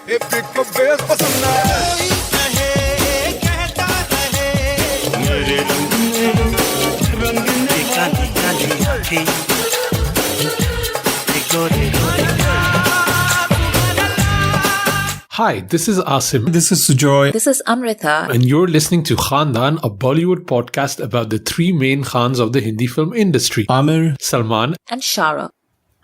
Hi, this is Asim. This is Sujoy. This is Amrita. And you're listening to Khandaan, a Bollywood podcast about the three main Khans of the Hindi film industry. Amir, Salman, And Shara.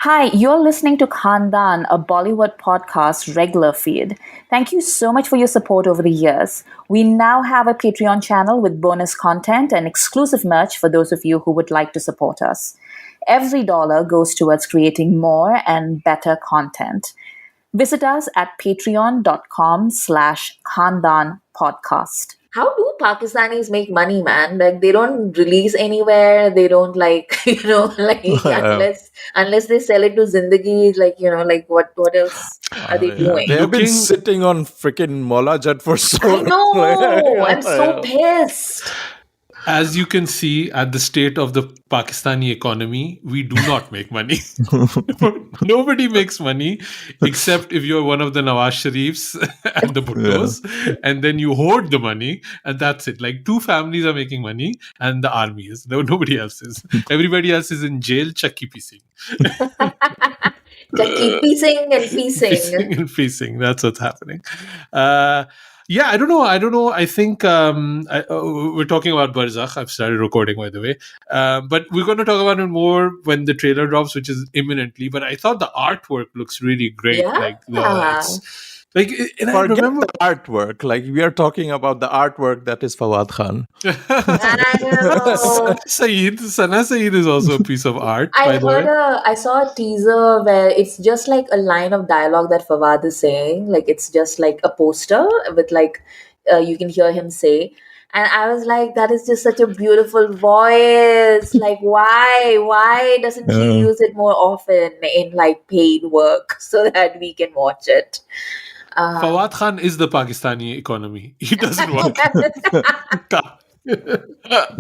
Hi, you're listening to Khandaan, a Bollywood podcast regular feed. Thank you so much for your support over the years. We now have a Patreon channel with bonus content and exclusive merch for those of you who would like to support us. Every dollar goes towards creating more and better content. Visit us at patreon.com/Khandaan podcast. How do Pakistanis make money, man? Like, they don't release anywhere. They don't unless they sell it to Zindagi. What else are they doing? They have been sitting on freaking Mola Jat for so long. No, I'm so pissed. as you can see at the state of the Pakistani economy, we do not make money. Nobody makes money except if you're one of the Nawaz Sharifs and the Bhuttos, and then you hoard the money, and that's it. Like, two families are making money, and the army is. No, nobody else is. Everybody else is in jail, chakki piecing. Chakki piecing and piecing. Piecing and piecing. That's what's happening. Yeah, I don't know. I think we're talking about Barzakh. I've started recording, by the way. But we're going to talk about it more when the trailer drops, which is imminently. But I thought the artwork looks really great. Yeah. And I Forget remember the artwork. Like, we are talking about the artwork that is Fawad Khan. Sana Saeed is also a piece of art. I saw a teaser where it's just like a line of dialogue that Fawad is saying. Like, it's just like a poster with you can hear him say. And I was like, that is just such a beautiful voice. Like, why doesn't he use it more often in like paid work so that we can watch it? Fawad Khan is the Pakistani economy. He doesn't work.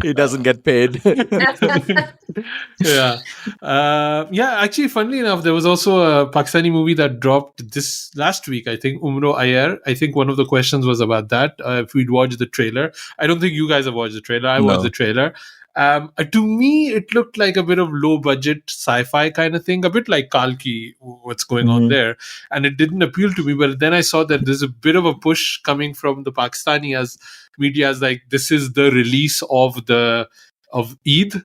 He doesn't get paid. Yeah. Actually, funnily enough, there was also a Pakistani movie that dropped this last week, I think, Umro Ayer. I think one of the questions was about that, if we'd watched the trailer. I don't think you guys have watched the trailer. I watched the trailer. To me, it looked like a bit of low-budget sci-fi kind of thing, a bit like Kalki, what's going on there. And it didn't appeal to me. But then I saw that there's a bit of a push coming from the Pakistani as media as like, this is the release of Eid.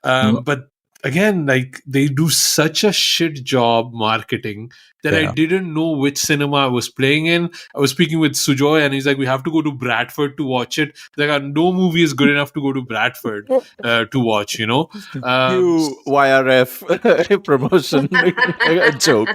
But again, like, they do such a shit job marketing that I didn't know which cinema I was playing in. I was speaking with Sujoy and he's like, we have to go to Bradford to watch it. Like, no movie is good enough to go to Bradford to watch, you know. You YRF promotion joke.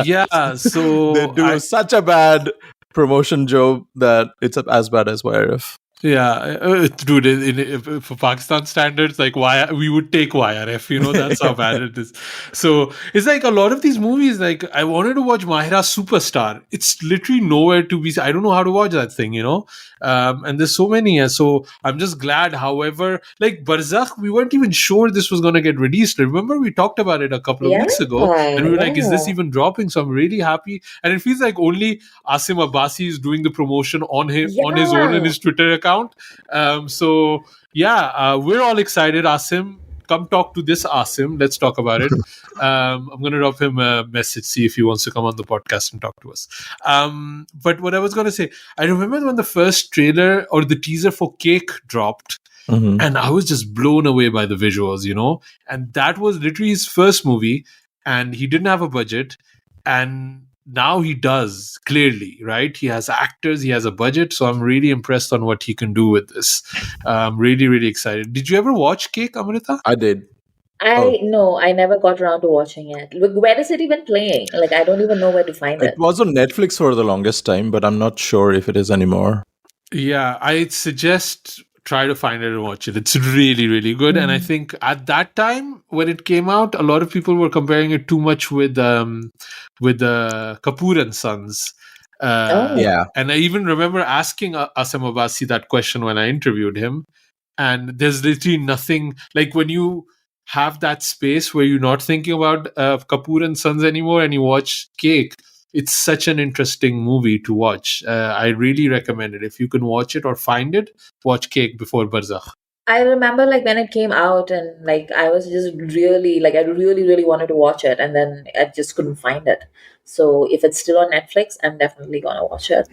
Yeah, so they do such a bad promotion job that it's as bad as YRF. Yeah, dude, for Pakistan standards, like, why we would take YRF, you know, that's how bad it is. So it's like a lot of these movies, like, I wanted to watch Mahira Superstar. It's literally nowhere to be. I don't know how to watch that thing, you know. And there's so many. So I'm just glad. However, like Barzakh, we weren't even sure this was going to get released. Remember, we talked about it a couple of weeks ago, and we were like, is this even dropping? So I'm really happy. And it feels like only Asim Abbasi is doing the promotion on his own in his Twitter account. We're all excited. Asim, come talk to this Asim. Let's talk about it. I'm going to drop him a message, see if he wants to come on the podcast and talk to us. But what I was going to say, I remember when the first trailer or the teaser for Cake dropped, and I was just blown away by the visuals, you know. And that was literally his first movie, and he didn't have a budget. And now he does, clearly, right? He has actors, he has a budget. So I'm really impressed on what he can do with this. I'm really, really excited. Did you ever watch Cake, Amrita? I did. No, I never got around to watching it. Where is it even playing? Like, I don't even know where to find it. It was on Netflix for the longest time, but I'm not sure if it is anymore. Yeah, I'd suggest try to find it and watch it. It's really, really good. And I think at that time when it came out, a lot of people were comparing it too much with Kapoor and Sons. And I even remember asking Asim Abbasi that question when I interviewed him. And there's literally nothing, like, when you have that space where you're not thinking about Kapoor and Sons anymore and you watch Cake, It's such an interesting movie to watch. I really recommend it. If you can watch it or find it, watch Cake before Barzakh. I remember like when it came out, and like I was just really like I really really wanted to watch it, and then I just couldn't find it. So if it's still on Netflix, I'm definitely gonna watch it.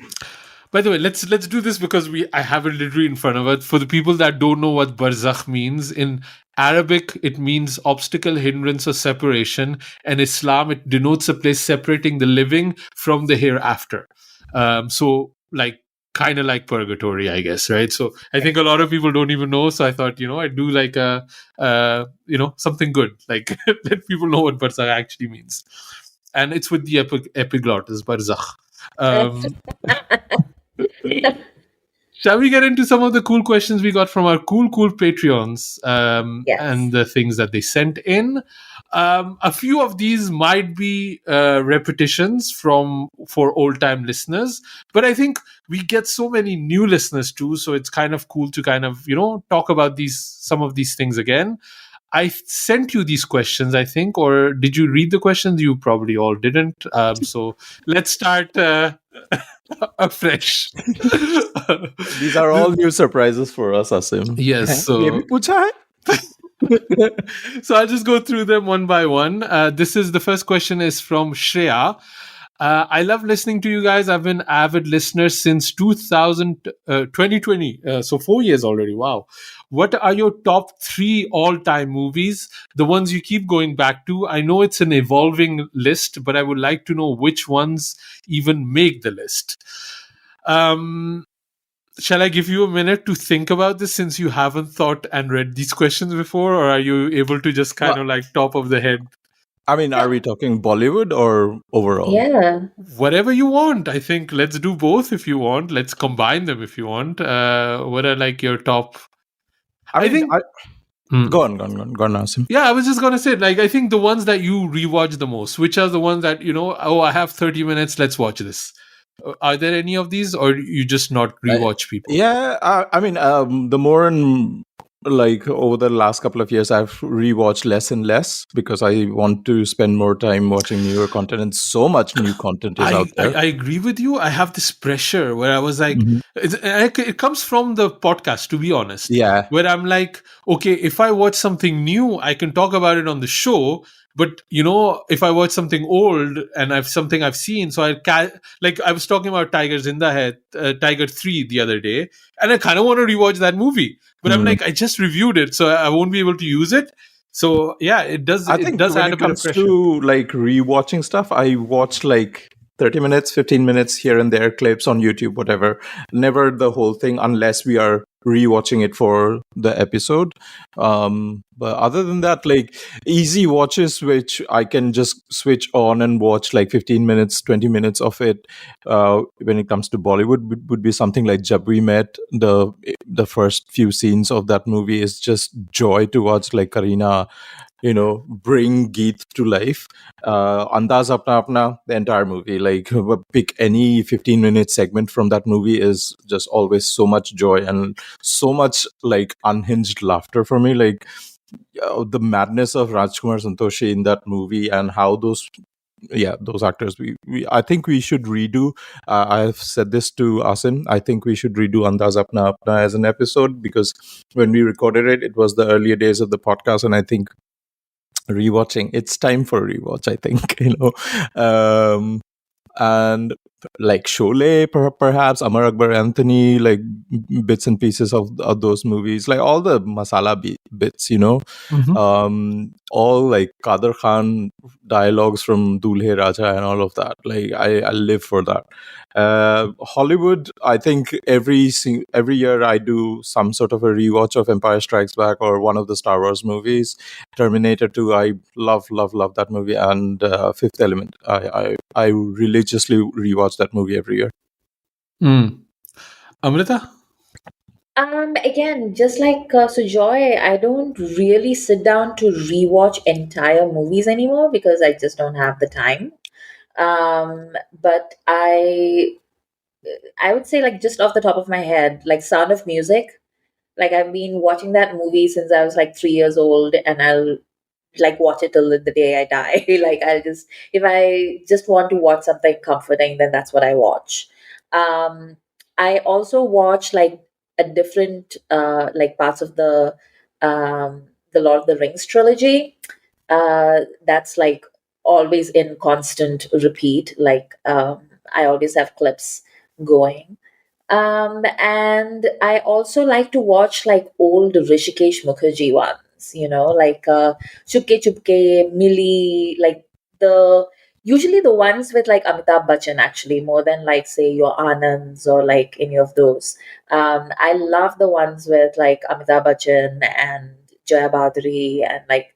By the way, let's do this because I have it literally in front of us. For the people that don't know what barzakh means, in Arabic it means obstacle, hindrance, or separation, and Islam it denotes a place separating the living from the hereafter. So like kind of like purgatory, I guess, right? So I think a lot of people don't even know. So I thought, I'd do like a something good, like let people know what barzakh actually means, and it's with the epiglottis barzakh. Um, Shall we get into some of the cool questions we got from our cool Patreons Yes. and the things that they sent in? A few of these might be repetitions for old time listeners, but I think we get so many new listeners too, so it's kind of cool to kind of talk about some of these things again. I sent you these questions, I think, or did you read the questions? You probably all didn't. So let's start afresh. These are all new surprises for us, Asim. Yes. ये भी पूछा है? So I'll just go through them one by one. The first question is from Shreya. I love listening to you guys. I've been avid listener since 2020, so 4 years already. Wow. What are your top 3 all-time movies? The ones you keep going back to? I know it's an evolving list, but I would like to know which ones even make the list. Shall I give you a minute to think about this since you haven't thought and read these questions before, or are you able to just kind of like top of the head? I mean, are we talking Bollywood or overall? Yeah. Whatever you want. I think let's do both if you want. Let's combine them if you want. What are like your top? I think. Hmm. Go on, Asim. Yeah, I was just gonna say, like, I think the ones that you rewatch the most, which are the ones that I have 30 minutes, let's watch this. Are there any of these, or you just not rewatch people? Yeah, I mean, the more like over the last couple of years, I've rewatched less and less because I want to spend more time watching newer content, and so much new content is out there. I agree with you. I have this pressure where I was like, it comes from the podcast, to be honest. Yeah. Where I'm like, okay, if I watch something new, I can talk about it on the show. But if I watch something old and I've seen, so like I was talking about Tiger Zinda Hai, Tiger 3 the other day, and I kind of want to rewatch that movie. But I'm like, I just reviewed it, so I won't be able to use it. So yeah, it does. I it think does when add it a bit of comes pressure. to like rewatching stuff, I watch like 30 minutes, 15 minutes here and there, clips on YouTube, whatever. Never the whole thing unless we are rewatching it for the episode. But other than that, like easy watches, which I can just switch on and watch like 15 minutes, 20 minutes of it. When it comes to Bollywood, would be something like Jab We Met. The first few scenes of that movie is just joy to watch, like Kareena bring Geet to life. Andaz Apna Apna, the entire movie, like pick any 15-minute segment from that movie is just always so much joy and so much like unhinged laughter for me. Like the madness of Rajkumar Santoshi in that movie and how those actors, I think we should redo. I've said this to Asim. I think we should redo Andaz Apna Apna as an episode because when we recorded it, it was the earlier days of the podcast, and I think it's time for a rewatch, I think. And like Sholay, perhaps Amar Akbar Anthony, like bits and pieces of those movies, like all the masala bits, all like Kader Khan dialogues from Dulhe Raja and all of that. Like I live for that. Hollywood, I think every year I do some sort of a rewatch of Empire Strikes Back or one of the Star Wars movies. Terminator 2, I love that movie, and Fifth Element. I religiously rewatch that movie every year. Amrita? Again, just like so Joy, I don't really sit down to rewatch entire movies anymore because I just don't have the time. But I would say, like, just off the top of my head, like Sound of Music. Like, I've been watching that movie since I was like 3 years old, and I'll like watch it till the day I die. Like I'll just, if I just want to watch something comforting, then that's what I watch. Um, I also watch like a different like parts of the Lord of the Rings trilogy. That's like always in constant repeat. Like I always have clips going. And I also like to watch like old Rishikesh Mukherjee ones, like Chupke Chupke, Millie, like the usually the ones with like Amitabh Bachchan, actually, more than like say your Anands or like any of those. I love the ones with like Amitabh Bachchan and Joya Badri, and like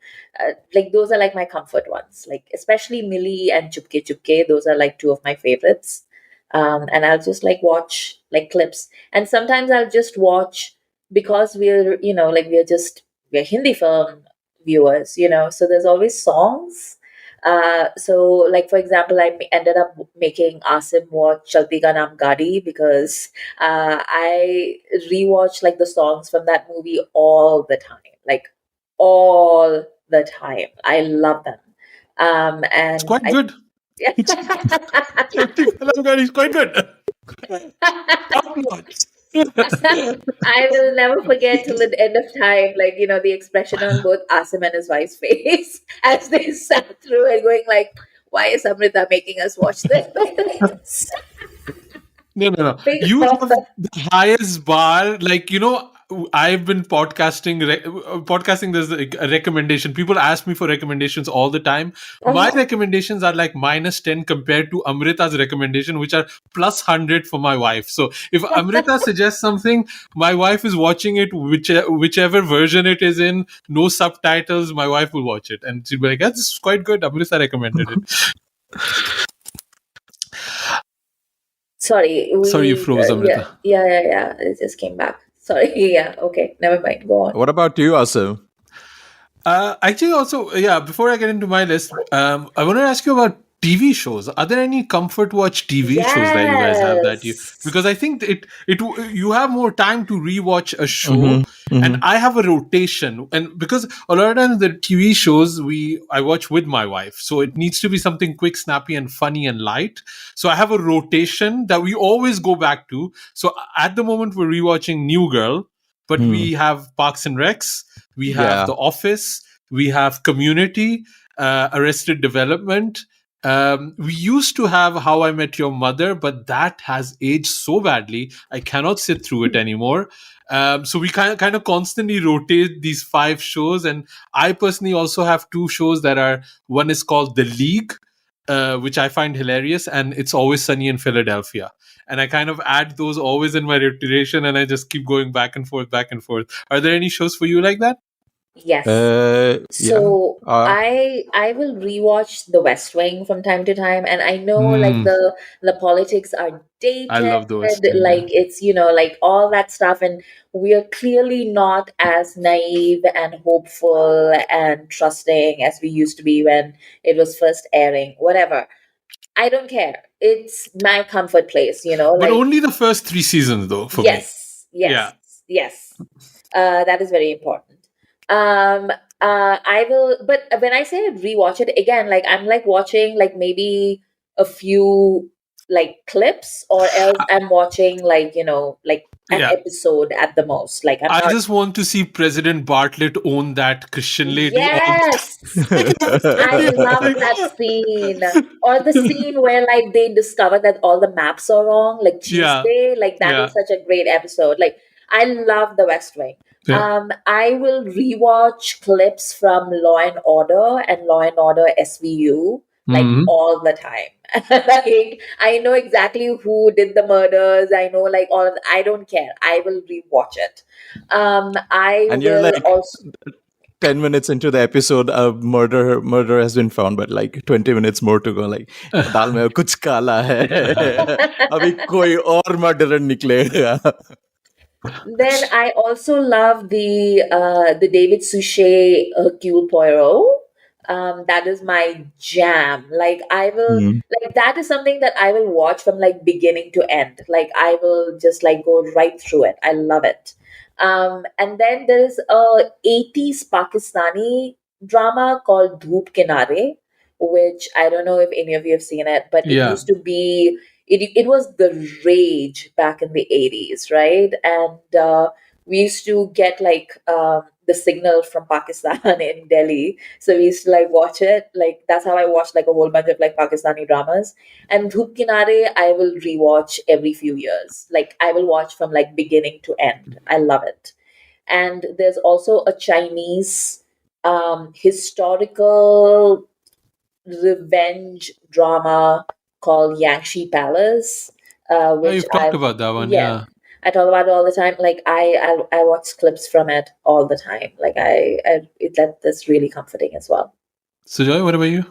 those are like my comfort ones. Like especially Millie and Chupke Chupke, those are like two of my favorites. And I'll just like watch like clips, and sometimes I'll just watch because like we're Hindi film viewers, so there's always songs. So like for example, ended up making Asim watch Chalti Ka Naam Gadi because I rewatch like the songs from that movie all the time, like all the time. I love them. It's And quite good. It's quite good. Top notch. I will never forget till the end of time, like, the expression on both Asim and his wife's face as they sat through and going like, why is Amrita making us watch this? No. Big You have offer. the highest bar. Like, I've been podcasting. There's a recommendation. People ask me for recommendations all the time. My Uh-huh. recommendations are like -10 compared to Amrita's recommendation, which are +100 for my wife. So if Amrita suggests something, my wife is watching it, whichever version it is in, no subtitles, my wife will watch it. And she'll be like, yeah, this is quite good. Amrita recommended it. Sorry, Sorry, you froze, yeah, Amrita. yeah. It just came back. Sorry, yeah, okay, never mind. Go on. What about you, Asim? Actually, also, yeah, before I get into my list, I want to ask you about TV shows. Are there any comfort watch TV shows that you guys have that you, Yes. because I think you have more time to rewatch a show, Mm-hmm. and Mm-hmm. I have a rotation, and because a lot of times the TV shows I watch with my wife, so it needs to be something quick, snappy, and funny and light. So I have a rotation that we always go back to. So at the moment we're rewatching New Girl, but we have Parks and Recs, we have Yeah. The Office, we have Community, Arrested Development. We used to have How I Met Your Mother, but that has aged so badly. I cannot sit through it anymore. So we kind of constantly rotate these 5 shows. And I personally also have 2 shows that are, one is called The League, which I find hilarious, and It's Always Sunny in Philadelphia. And I kind of add those always in my rotation, and I just keep going back and forth, back and forth. Are there any shows for you like that? Yes. Yeah. So I will rewatch The West Wing from time to time, and I know like the politics are I dated, love The West Wing. like it's like all that stuff, and we are clearly not as naive and hopeful and trusting as we used to be when it was first airing. Whatever, I don't care. It's my comfort place, But like only the first 3 seasons, though, for me. yes, Yeah. yes. That is very important. Um, I will, but when I say rewatch it again, like I'm like watching like maybe a few like clips, or else I'm watching like like an Yeah. episode at the most. Like I'm I not. just want to see President Bartlett own that Christian lady all the Yes, I love that scene. Or the scene where like they discover that all the maps are wrong, like Yeah. Tuesday, like that Yeah. is such a great episode. Like I love The West Wing. Yeah. I will rewatch clips from Law and Order and Law and Order SVU like Mhm. all the time. Like I know exactly who did the murders. I know like all of I don't care. I will rewatch it. I And you're will like also 10 minutes into the episode, a murder has been found, but like 20 minutes more to go. Like, दाल में कुछ काला है, अभी कोई और murderer निकलेगा. Then I also love the David Suchet Hercule Poirot. That is my jam. Like I will like that is something that I will watch from like beginning to end. Like I will just like go right through it. I love it. And then there is a 80s Pakistani drama called Dhoop Kinare, which I don't know if any of you have seen it, but it Yeah. used to be it was the rage back in the 80s, right? And we used to get like the signal from Pakistan in Delhi. So we used to like watch it. Like that's how I watched like a whole bunch of like Pakistani dramas. And Dhoop Kinare, I will rewatch every few years. Like I will watch from like beginning to end. I love it. And there's also a Chinese historical revenge drama called Yangshi Palace, Oh, which you've talked about that one, yeah, yeah. I talk about it all the time. Like I watch clips from it all the time. Like that's really comforting as well. So Joy, what about you?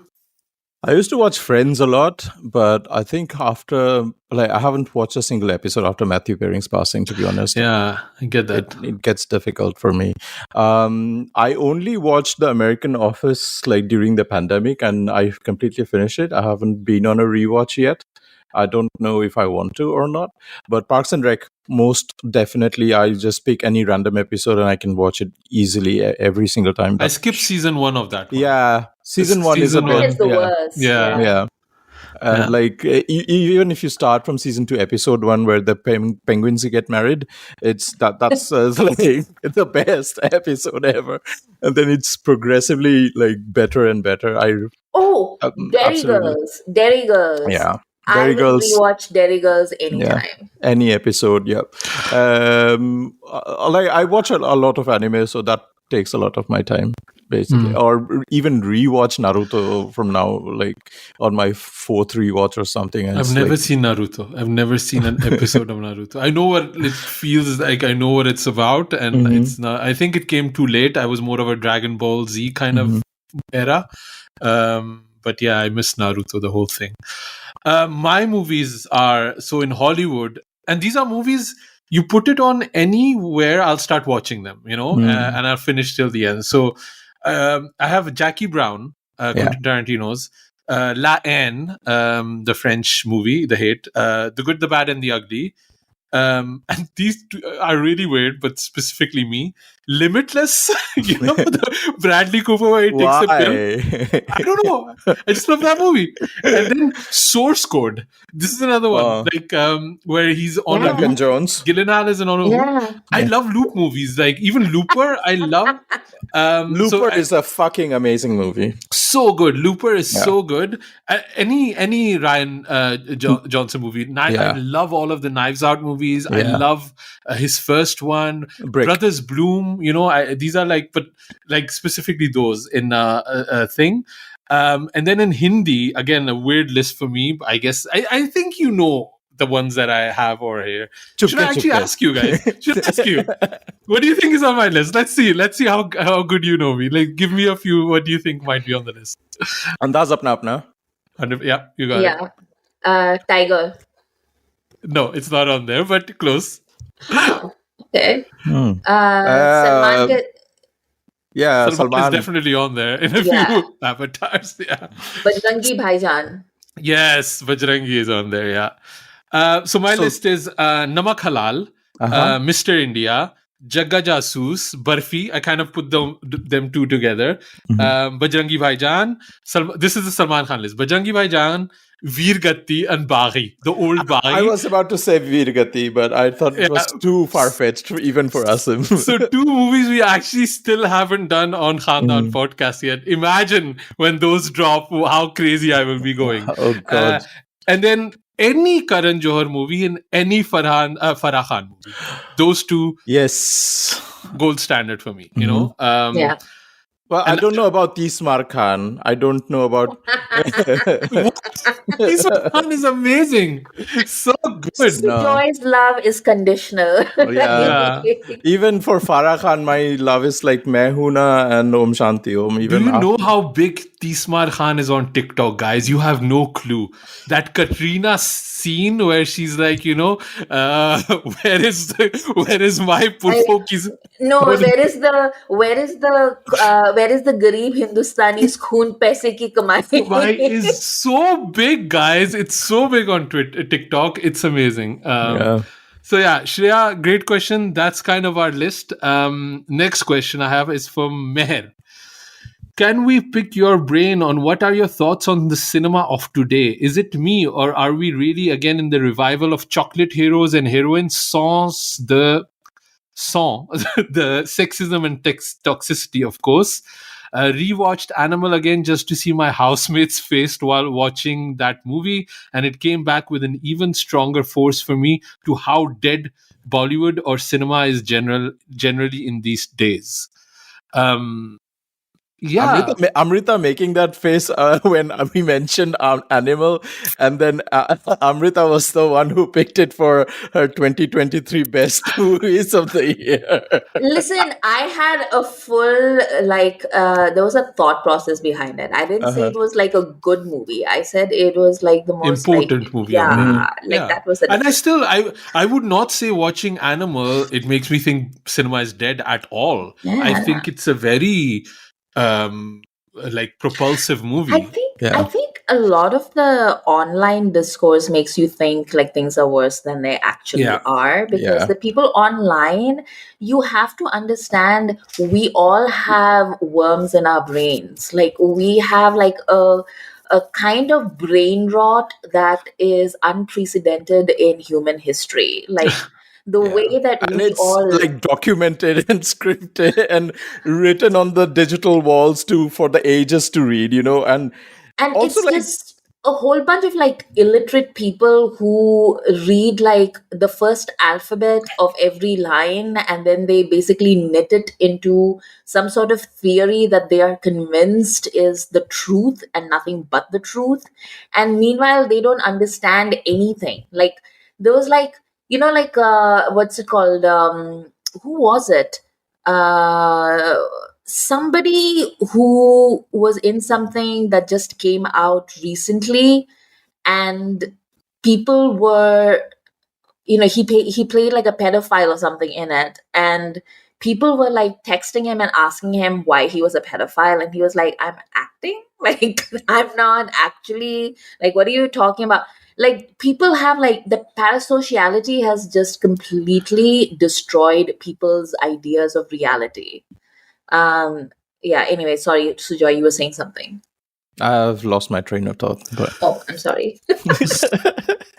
I used to watch Friends a lot, but I think after, like, I haven't watched a single episode after Matthew Perry's passing, to be honest. Yeah, I get that. It gets difficult for me. I only watched The American Office like during the pandemic, and I completely finished it. I haven't been on a rewatch yet. I don't know if I want to or not. But Parks and Rec, most definitely, I just pick any random episode and I can watch it easily every single time. I skipped season 1 of that one. Yeah, season one is a Season bit. one It's the worst. Yeah. Yeah. And Yeah. like even if you start from season 2 episode 1 where the penguins get married, that's like the best episode ever, and then it's progressively like better and better. Oh, Derry Absolutely. Girls. Derry Girls. Yeah, I Derry will Girls, rewatch Derry Girls anytime. any episode. Yeah. Like I watch a lot of anime, so that takes a lot of my time basically. Or even rewatch Naruto from now, like on my 4th rewatch or something. And I've it's never like, seen Naruto. I've never seen an episode of Naruto. I know what it feels like. I know what it's about, and it's not. I think it came too late. I was more of a Dragon Ball Z kind of era. But yeah, I miss Naruto, the whole thing. My movies are so in Hollywood, and these are movies you put it on anywhere, I'll start watching them, and I'll finish till the end. So I have Jackie Brown, Quentin Tarantino's La Haine, the French movie, The Hate, The Good, the Bad, and the Ugly. And these two are really weird, but specifically me. Limitless, the Bradley Cooper where he takes a pill. I don't know. I just love that movie. And then Source Code. This is another one, like where he's on a Duncan loop. Jones. Gyllenhaal is on a loop. I love loop movies. Like even Looper, I love. Looper is a fucking amazing movie. So good. Looper is so good. Any Ryan Johnson movie. I love all of the Knives Out movies. I love his first one, Brick. Brothers Bloom. These are but specifically those in a thing. And then in Hindi, again, a weird list for me. I guess I think the ones that I have over here. Should I actually ask you guys? Should I ask you? What do you think is on my list? Let's see how good you know me. Like, give me a few. What do you think might be on the list? Andaz Apna Apna. Yeah, you got it. Tiger. No, it's not on there, but close. Okay. Salman. Yeah, Salman is definitely on there in a few avatars. Yeah. Bajrangi Bhaijaan. Yes, Bajrangi is on there. Yeah. So my list is Namak Halal, Mr. India, Jagga Jasoos, Barfi. I kind of put them two together. Bajrangi Bhaijaan. This is the Salman Khan list. Bajrangi Bhaijaan, Veer Gatti, and Baghi. The old Baghi. I was about to say Veer Gatti, but I thought it was too far-fetched even for us. So 2 movies we actually still haven't done on Khandaan Podcast yet. Imagine when those drop, how crazy I will be going. Oh, God. And then any Karan Johar movie and any Farah Khan movie. Those 2, yes, gold standard for me, Well, I don't know about Tismar Khan. I don't know about... Tismar Khan is amazing. So good. Joy's love is conditional. Yeah. Even for Farah Khan, my love is like Mehuna and Om Shanti Om. Do you know how big Tismar Khan is on TikTok, guys? You have no clue. That Katrina scene where she's like, where is my purpokis? No, where is the Garib Hindustani's khoon paise ki kamai? Why is so big, guys? It's so big on TikTok. It's amazing. So yeah, Shreya, great question. That's kind of our list. Next question I have is from Meher. Can we pick your brain on what are your thoughts on the cinema of today? Is it me, or are we really again in the revival of chocolate heroes and heroines sans the sexism and toxicity, of course? Rewatched Animal again just to see my housemates faced while watching that movie, and it came back with an even stronger force for me to how dead Bollywood or cinema is generally in these days. Um, yeah, Amrita making that face when we mentioned Animal, and then Amrita was the one who picked it for her 2023 best movies of the year. Listen, I had a full there was a thought process behind it. I didn't say Uh-huh. it was like a good movie. I said it was like the most important movie of the year. like Yeah, that was the and difference. I would not say watching Animal it makes me think cinema is dead at all. I Yeah. think it's a very like propulsive I movie. think Yeah. I think a lot of the online discourse makes you think like things are worse than they actually Yeah. are, because Yeah. the people online, you have to understand, we all have worms in our brains. Like we have like a kind of brain rot that is unprecedented in human history. Like the Yeah. way that And we it's all like documented and scripted and written on the digital walls too for the ages to read, and and also it's like just a whole bunch of like illiterate people who read like the first alphabet of every line, and then they basically knit it into some sort of theory that they are convinced is the truth and nothing but the truth. And meanwhile they don't understand anything. Like there was like, what's it called, who was it, uh somebody who was in something that just came out recently, and people were, he played like a pedophile or something in it, and people were like texting him and asking him why he was a pedophile, and he was like, I'm acting. Like I'm not actually, like, what are you talking about? Like people have like, the parasociality has just completely destroyed people's ideas of reality. um, yeah, anyway, sorry, Sujoy, you were saying something. I've lost my train of thought, but Oh, I'm sorry.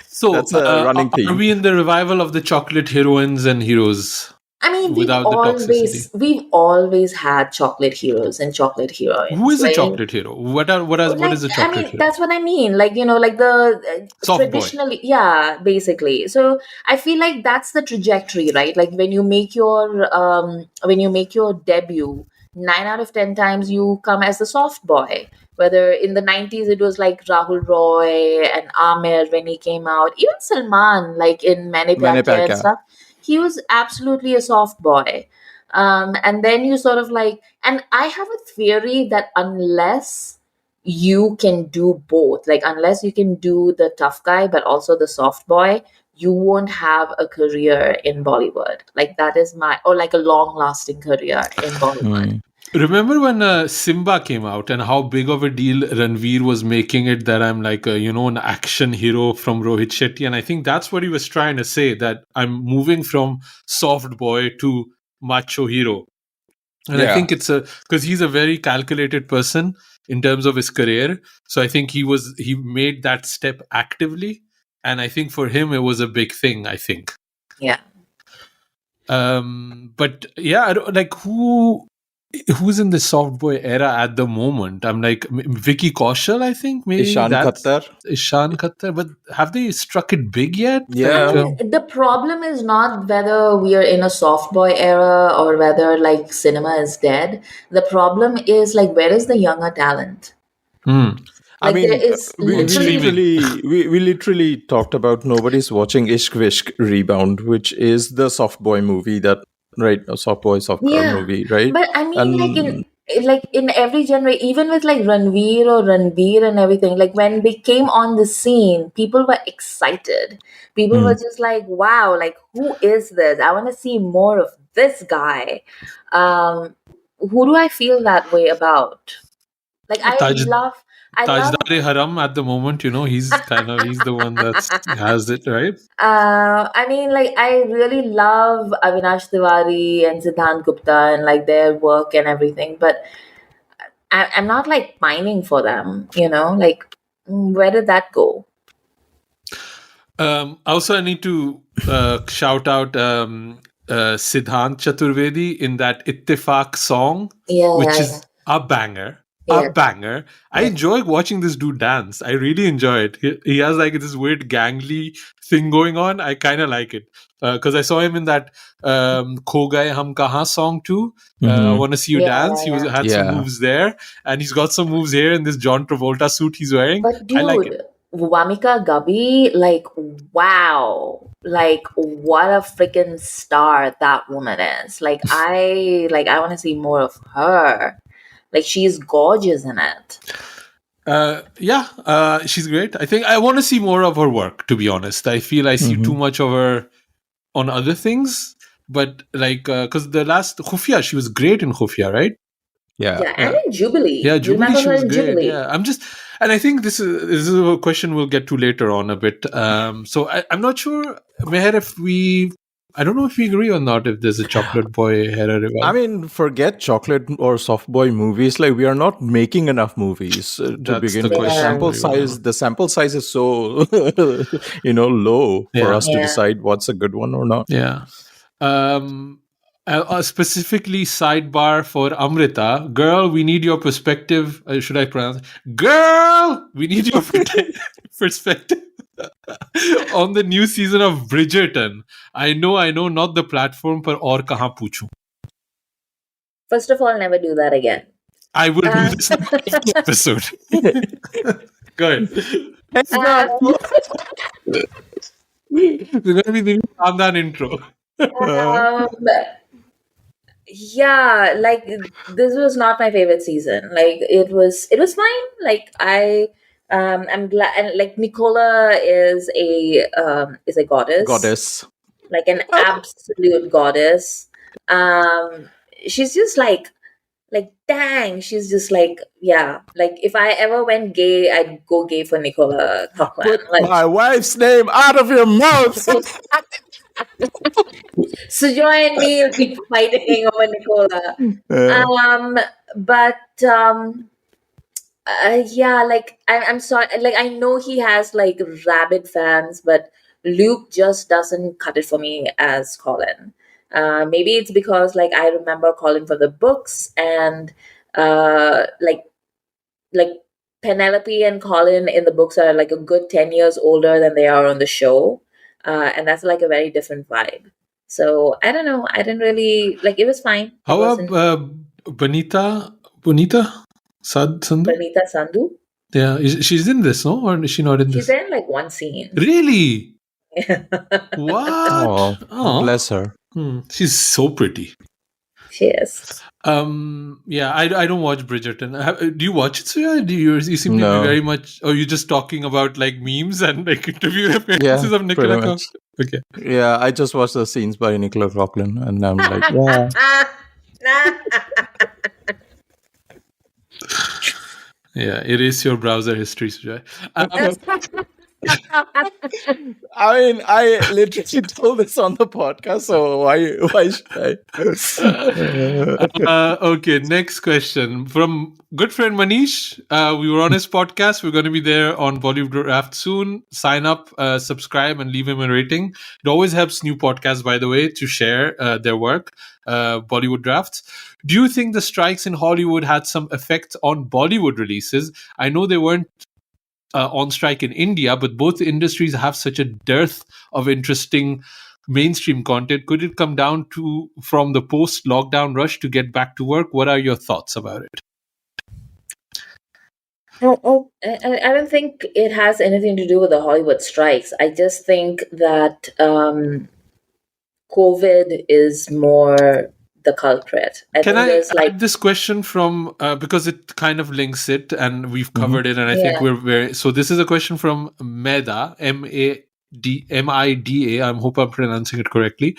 So that's a running are theme. we in the revival of the chocolate heroines and heroes I mean, without the toxicity? we've always had chocolate heroes and chocolate Who heroines. is a Like, chocolate hero? What like is a I chocolate mean, hero? that's what I mean. Like, like the Soft boy. traditionally, yeah, basically. So I feel like that's the trajectory, right? Like when you make your debut, 9 out of 10 times you come as the soft boy. Whether in the 90s it was like Rahul Roy and Amir when he came out, even Salman, like in Maine Pyar Maine Pyar Kiya and Kiya. stuff, he was absolutely a soft boy. And then you sort of like, and I have a theory that unless you can do both, like unless you can do the tough guy but also the soft boy, you won't have a career in Bollywood. Like that is my, or like a long lasting career in Bollywood. Remember when Simba came out and how big of a deal Ranveer was making it, that I'm like an action hero from Rohit Shetty, and I think that's what he was trying to say, that I'm moving from soft boy to macho hero. And I Yeah. think it's because he's a very calculated person in terms of his career. So I think he made that step actively. And I think for him, it was a big thing, I think. Yeah. But yeah, like who's in the soft boy era at the moment? I'm like Vicky Kaushal, I think maybe Ishan that's Khattar. Ishan Khattar. But have they struck it big yet? Yeah. I mean, the problem is not whether we are in a soft boy era or whether like cinema is dead. The problem is like, where is the younger talent? I Like there mean, is we literally literally we literally talked about Nobody's Watching Ishq Vishk Rebound, which is the soft boy movie that, right? A soft boy, soft girl Yeah, movie, right? but I mean, And like in every genre, even with like Ranveer or Ranbir and everything, like when they came on the scene, people were excited. People were just like, "Wow, like who is this? I want to see more of this guy." Um, who do I feel that way about? Like Taj I love. Tajdar Haram at the moment, he's the one that has it, right? I mean, like, I really love Avinash Tiwari and Siddhant Gupta and like their work and everything, but I'm not like pining for them, like where did that go? Also, I need to shout out Siddhant Chaturvedi in that Ittifaq song, Yeah, which yeah, is a banger. A yeah. banger. I Yeah. enjoy watching this dude dance. I really enjoy it. He has like this weird gangly thing going on. I kind of like it because I saw him in that Kho Gaye Hum Kahan song too. I Mhm. want to see you Yeah, dance. He yeah. had some Yeah. moves there, and he's got some moves here in this John Travolta suit he's wearing. But I like it. dude, Vamika Gabi, like, wow. Like, what a freaking star that woman is. I want to see more of her. Like, she's gorgeous in it. She's great. I think I want to see more of her work, to be honest. I feel I see too much of her on other things, but because the last Khufia, she was great in Khufia, right? Yeah. Yeah, and in Jubilee. Yeah, Do you Jubilee, remember she her was in great. Jubilee? Yeah, and I think this is a question we'll get to later on a bit. So I'm not sure, Meher, I don't know if we agree or not if there's a Chocolate Boy Hera revival. I mean, forget chocolate or soft boy movies. Like, we are not making enough movies to That's begin the with. question. The sample size is so, low for Yeah. us to Yeah. decide what's a good one or not. Yeah. Specifically, sidebar for Amrita. Girl, we need your perspective. Should I pronounce it? Girl, we need your perspective on the new season of Bridgerton. I know, not the platform पर और कहाँ पूछूं. First of all, never do that again. I will do this in the episode. Go ahead. It's going to be the Khandaan intro. Yeah, like this was not my favorite season. Like it was fine. Like I'm glad, and like Nicola is a Goddess. like an absolute goddess. She's just like dang, she's just like, yeah, like if I ever went gay, I'd go gay for Nicola Coughlan. Put Like, my wife's name out of your mouth. Sujoy and me will keep fighting over Nicola. But yeah, like I'm sorry, like I know he has like rabid fans, but Luke just doesn't cut it for me as Colin. Maybe it's because like I remember Colin from the books, and like Penelope and Colin in the books are like a good 10 years older than they are on the show. And that's like a very different vibe. So I don't know. I didn't really like it was fine. How about Bonita Sandhu? Pranita Sandhu? Yeah, she's in this, no? Or is she not in She's this? in like one scene. Really? What? Oh, bless her. She's so pretty. She is. Yeah, I don't watch Bridgerton. Do you watch it, Suya? You seem to No. be very much. Or you just talking about like memes and like interview appearances of Nicola pretty much. Coughlan? Okay. Yeah, I just watched the scenes by Nicola Coughlan, and I'm like, yeah. Yeah, erase your browser history, Sujay. I mean, I literally told this on the podcast, so why should I? Okay, next question from good friend Manish. We were on his podcast. We're going to be there on Bollywood Draft soon. Sign up, subscribe, and leave him a rating. It always helps new podcasts, by the way, to share their work. Bollywood Drafts. Do you think the strikes in Hollywood had some effect on Bollywood releases? I know they weren't on strike in India, but both industries have such a dearth of interesting mainstream content. Could it come down to from the post-lockdown rush to get back to work? What are your thoughts about it? I don't think it has anything to do with the Hollywood strikes. I just think that COVID is more the culprit. Can I add this question from because it kind of links it, and we've covered it, and I think we're very. So this is a question from Meda, MIDA. I hope I'm pronouncing it correctly.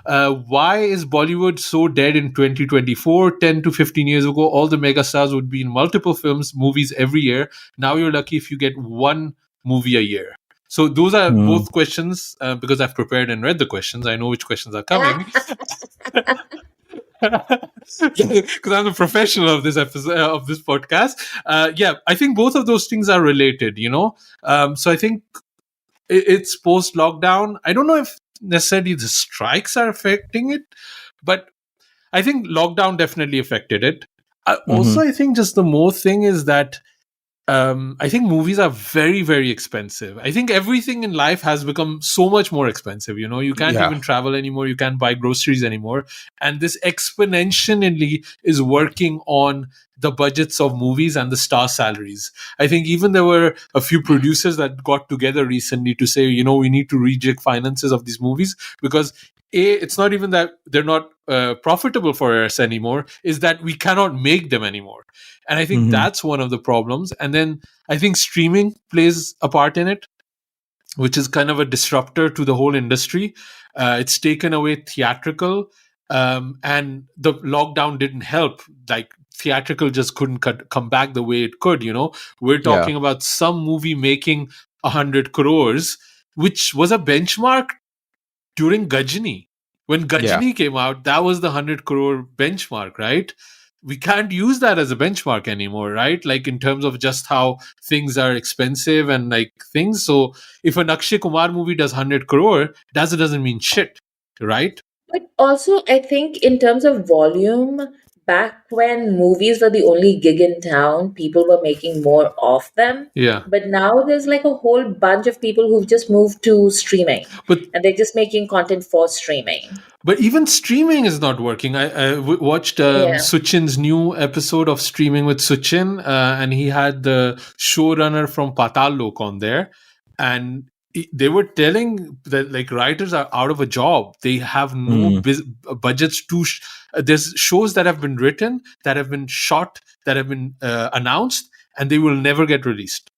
Why is Bollywood so dead in 2024? 10 to 15 years ago, all the megastars would be in multiple movies every year. Now you're lucky if you get one movie a year. So those are both questions because I've prepared and read the questions. I know which questions are coming. because I'm the professional of this episode of this podcast. Yeah, I think both of those things are related. So I think it's post lockdown. I don't know if necessarily the strikes are affecting it, but I think lockdown definitely affected it. Also, I think just the more thing is that I think movies are very, very expensive. I think everything in life has become so much more expensive. You can't Yeah. even travel anymore. You can't buy groceries anymore. And this exponentially is working on the budgets of movies and the star salaries. I think even there were a few producers that got together recently to say, we need to rejig finances of these movies because it's not even that they're not profitable for us anymore, is that we cannot make them anymore. And I think that's one of the problems. And then I think streaming plays a part in it, which is kind of a disruptor to the whole industry. It's taken away theatrical, and the lockdown didn't help. Like theatrical just couldn't come back the way it could. We're talking about some movie making 100 crores, which was a benchmark during Gajini. When Gajini came out, that was the 100 crore benchmark, right? We can't use that as a benchmark anymore, right? Like in terms of just how things are expensive and like things. So if an Akshay Kumar movie does 100 crore, doesn't mean shit, right? But also, I think in terms of volume, back when movies were the only gig in town, people were making more of them. Yeah. But now there's like a whole bunch of people who've just moved to streaming, But and they're just making content for streaming. But even streaming is not working. I watched Suchin's new episode of Streaming with Suchin, and he had the showrunner from Patal Lok on there. And they were telling that like writers are out of a job. They have no budgets to... there's shows that have been written, that have been shot, that have been announced, and they will never get released.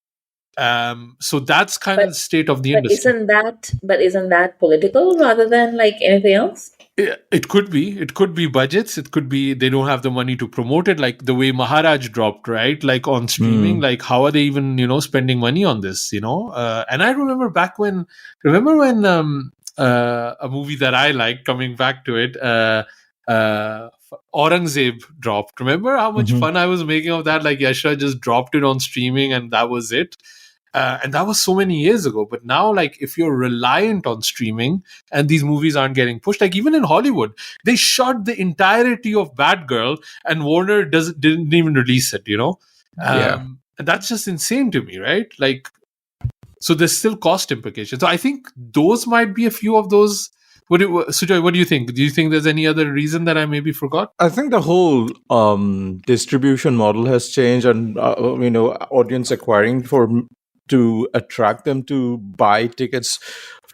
So that's kind of the state of the industry. Isn't that political rather than like anything else? It could be budgets. It could be they don't have the money to promote it, like the way Maharaj dropped, right? Like on streaming, like how are they even, spending money on this, and I remember when a movie that I liked, coming back to it, Aurangzeb dropped. Remember how much fun I was making of that? Like Yasha just dropped it on streaming and that was it. And that was so many years ago. But now, like, if you're reliant on streaming and these movies aren't getting pushed, like even in Hollywood, they shot the entirety of Bad Girl and Warner didn't even release it, And that's just insane to me, right? Like, so there's still cost implications. So I think those might be a few of those. Sujoy, what do you think? Do you think there's any other reason that I maybe forgot? I think the whole distribution model has changed, and audience acquiring to attract them to buy tickets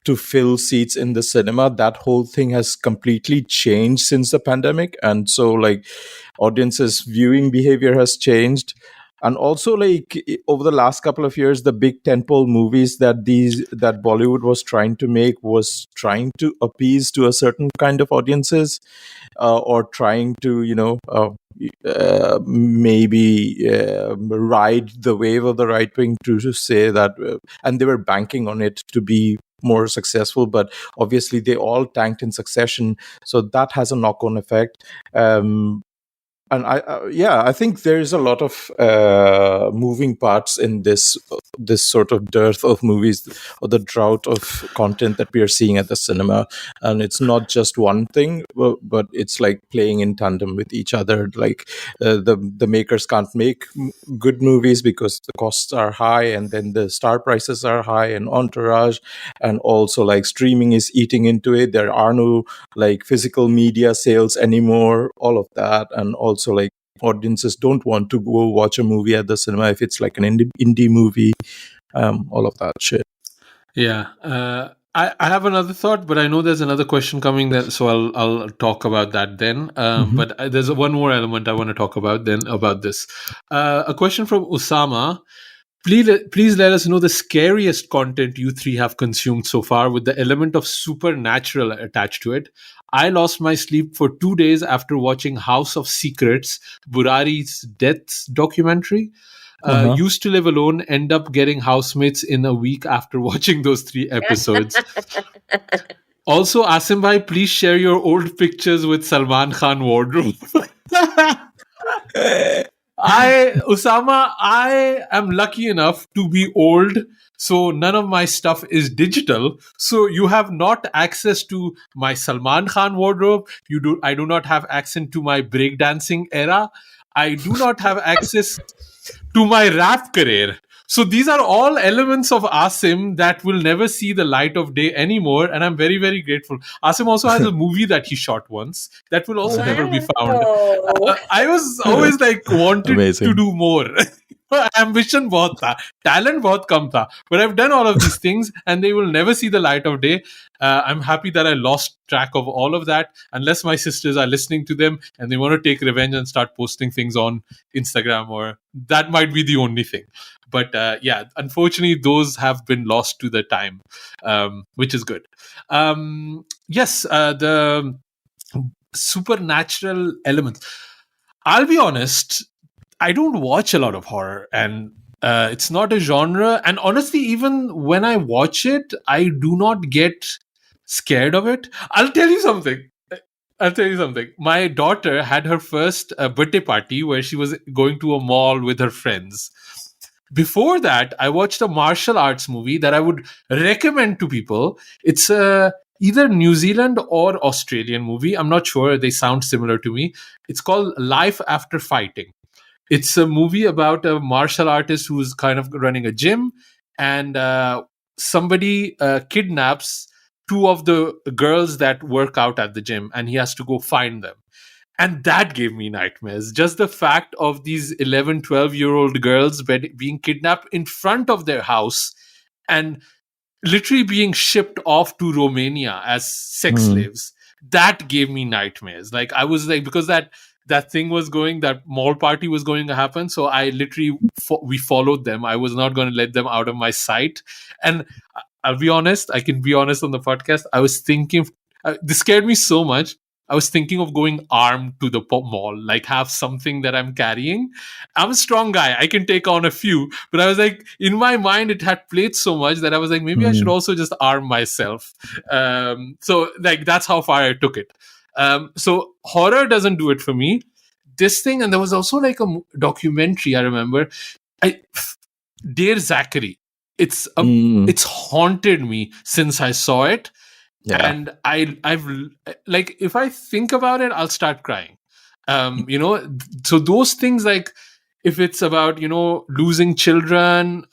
to fill seats in the cinema. That whole thing has completely changed since the pandemic, and so like audiences' viewing behavior has changed. And also, like over the last couple of years, the big tentpole movies that Bollywood was trying to make was trying to appease to a certain kind of audiences, or trying to maybe ride the wave of the right wing to say that, and they were banking on it to be more successful. But obviously, they all tanked in succession, so that has a knock-on effect. And I think there is a lot of moving parts in this sort of dearth of movies, or the drought of content that we are seeing at the cinema. And it's not just one thing, but it's like playing in tandem with each other. Like the makers can't make good movies because the costs are high, and then the star prices are high, and entourage, and also like streaming is eating into it. There are no like physical media sales anymore, all of that. And also like audiences don't want to go watch a movie at the cinema if it's like an indie movie, all of that shit. Yeah. I have another thought, but I know there's another question coming there, so I'll talk about that then. But there's one more element I want to talk about then about this. A question from Usama. Please let us know the scariest content you three have consumed so far with the element of supernatural attached to it. I lost my sleep for 2 days after watching House of Secrets, Burari's death documentary. Used to live alone, end up getting housemates in a week after watching those 3 episodes. Also, Asim bhai, please share your old pictures with Salman Khan wardrobe. I am lucky enough to be old, so none of my stuff is digital. So you have not access to my Salman Khan wardrobe. I do not have access to my breakdancing era. I do not have access to my rap career. So these are all elements of Asim that will never see the light of day anymore, and I'm very, very grateful. Asim also has a movie that he shot once that will also never be found. Wow. I was always like wanted Amazing. to do more. Ambition बहुत था, talent बहुत कम था, but I've done all of these things and they will never see the light of day. I'm happy that I lost track of all of that, unless my sisters are listening to them and they want to take revenge and start posting things on Instagram, or that might be the only thing. But yeah, unfortunately, those have been lost to the time, which is good. Yes, the supernatural elements. I'll be honest, I don't watch a lot of horror, and it's not a genre. And honestly, even when I watch it, I do not get scared of it. I'll tell you something. My daughter had her first birthday party where she was going to a mall with her friends. Before that, I watched a martial arts movie that I would recommend to people. It's either New Zealand or Australian movie. I'm not sure. They sound similar to me. It's called Life After Fighting. It's a movie about a martial artist who's kind of running a gym, and somebody kidnaps two of the girls that work out at the gym, and he has to go find them. And that gave me nightmares. Just the fact of these 11, 12-year-old girls being kidnapped in front of their house and literally being shipped off to Romania as sex slaves. That gave me nightmares. Like, I was like, because that thing was going, that mall party was going to happen. So I literally, we followed them. I was not going to let them out of my sight. And I'll be honest, I can be honest on the podcast. I was thinking, this scared me so much. I was thinking of going armed to the mall, like have something that I'm carrying. I'm a strong guy. I can take on a few. But I was like, in my mind, it had played so much that I was like, maybe I should also just arm myself. So like, that's how far I took it. So horror doesn't do it for me. This thing, and there was also like a documentary, I remember. Dear Zachary. It's haunted me since I saw it. Yeah. And I've like, if I think about it, I'll start crying. So those things, like if it's about, losing children,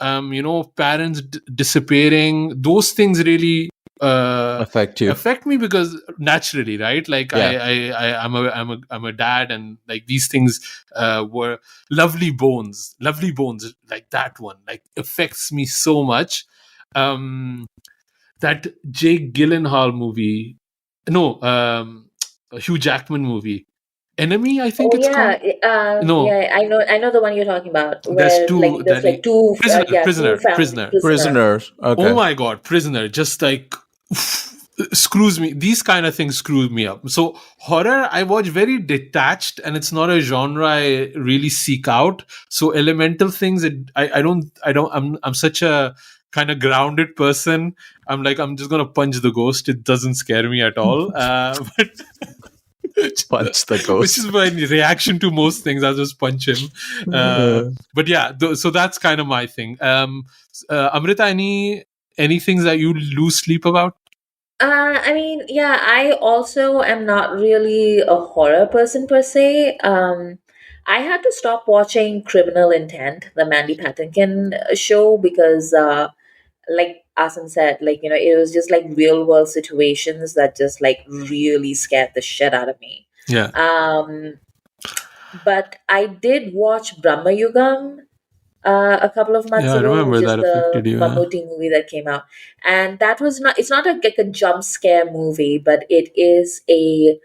parents disappearing, those things really affect me, because naturally, right? Like I'm a dad, and like these things were Lovely Bones, like that one, like affects me so much. That Jake Gyllenhaal movie, Hugh Jackman movie, Enemy, I think it's called. Yeah, I know the one you're talking about. There's two. Like, there's like two. Prisoners. Okay. Oh my god, Prisoner! Just like screws me. These kind of things screw me up. So horror, I watch very detached, and it's not a genre I really seek out. So elemental things, I'm such a kind of grounded person. I'm like, I'm just gonna punch the ghost. It doesn't scare me at all. But punch the ghost, which is my reaction to most things. I'll just punch him. But yeah, so that's kind of my thing. Amrita, any things that you lose sleep about? I mean, yeah, I also am not really a horror person per se. I had to stop watching Criminal Intent, the Mandy Patinkin show, because like Asim said, like, it was just like real world situations that just like really scared the shit out of me. Yeah. But I did watch Brahma Yugam a couple of months ago, which is the Mammootty movie that came out. And that was it's not like a jump scare movie, but it is a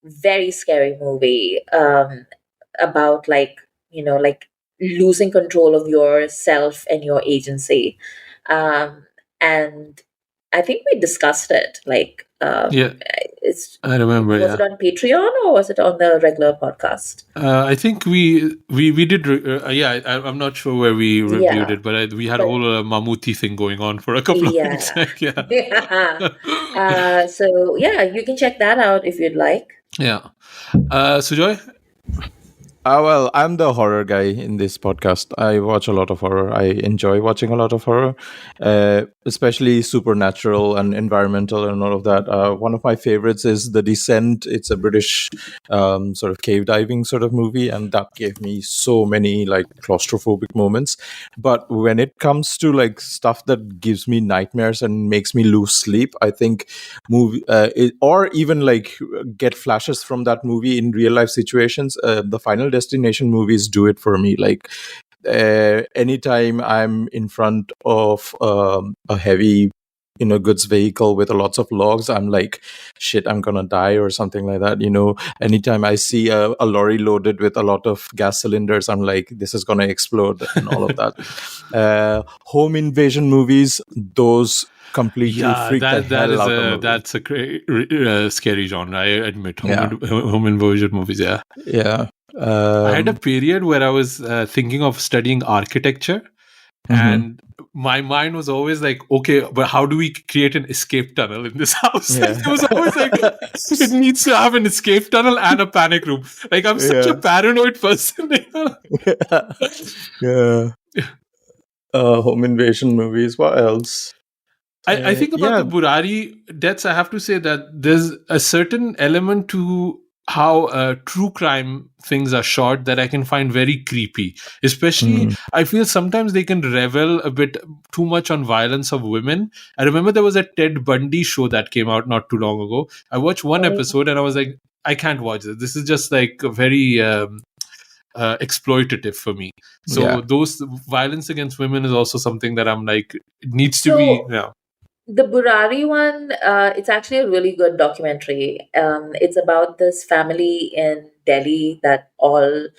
very scary movie about like, like losing control of yourself and your agency. And I think we discussed it. Like, I remember. Was it on Patreon or was it on the regular podcast? I think we did. I'm not sure where we reviewed it, but we had a whole Mammootty thing going on for a couple of weeks. So yeah, you can check that out if you'd like. Yeah. Sujoy, Well, I'm the horror guy in this podcast. I watch a lot of horror. I enjoy watching a lot of horror, especially supernatural and environmental and all of that. One of my favorites is The Descent. It's a British sort of cave diving sort of movie, and that gave me so many like claustrophobic moments. But when it comes to like stuff that gives me nightmares and makes me lose sleep, I think or even like get flashes from that movie in real life situations. The Final Destination movies do it for me. Like anytime I'm in front of a heavy goods vehicle with lots of logs, I'm like, shit, I'm gonna die or something like that. Anytime I see a lorry loaded with a lot of gas cylinders, I'm like, this is gonna explode and all of that. Home invasion movies, those completely freak the hell out of me. That's a scary genre, I admit. Home invasion movies, yeah. Yeah. I had a period where I was thinking of studying architecture, and my mind was always like, okay, but how do we create an escape tunnel in this house? Yeah. Like, it was always like, it needs to have an escape tunnel and a panic room. Like, I'm such a paranoid person. Yeah. Home invasion movies. What else? I think about the Burari deaths. I have to say that there's a certain element to how true crime things are shot that I can find very creepy. Especially, I feel sometimes they can revel a bit too much on violence of women. I remember there was a Ted Bundy show that came out not too long ago. I watched one episode and I was like, I can't watch this. This is just like very exploitative for me. So those violence against women is also something that I'm like, it needs to be. Yeah. The Burari one, it's actually a really good documentary. It's about this family in Delhi that all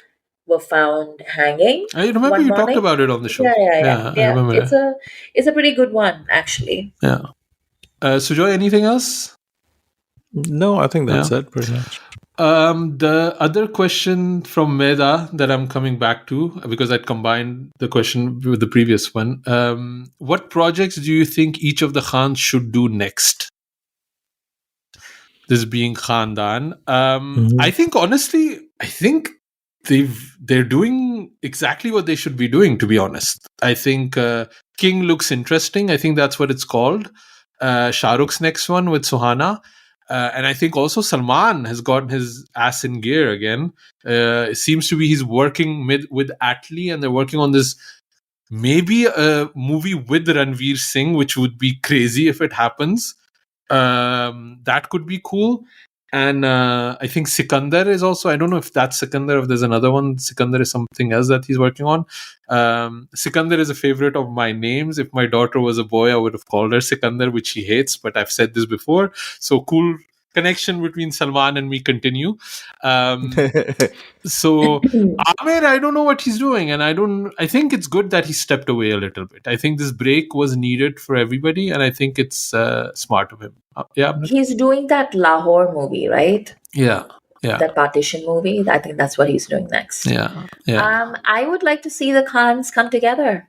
were found hanging. I remember one you morning. talked about it on the show. Yeah. I remember It's a pretty good one, actually. Yeah. Sujoy, anything else? No, I think that's it pretty much. The other question from Meda that I'm coming back to, because I'd combined the question with the previous one. What projects do you think each of the Khans should do next? This being Khandaan. I think, honestly, they're doing exactly what they should be doing, to be honest. I think King looks interesting. I think that's what it's called. Shah Rukh's next one with Suhana. And I think also Salman has gotten his ass in gear again. It seems to be he's working with Atlee, and they're working on this, maybe a movie with Ranveer Singh, which would be crazy if it happens. That could be cool. And I think Sikandar is also, I don't know if that's Sikandar, if there's another one. Sikandar is something else that he's working on. Sikandar is a favorite of my names. If my daughter was a boy, I would have called her Sikandar, which she hates, but I've said this before. So cool connection between Salman and me continue. So Amir, I don't know what he's doing, and I think it's good that he stepped away a little bit. I think this break was needed for everybody, and I think it's smart of him. He's doing that Lahore movie, right? Yeah. That partition movie. I think that's what he's doing next. Yeah. I would like to see the Khans come together.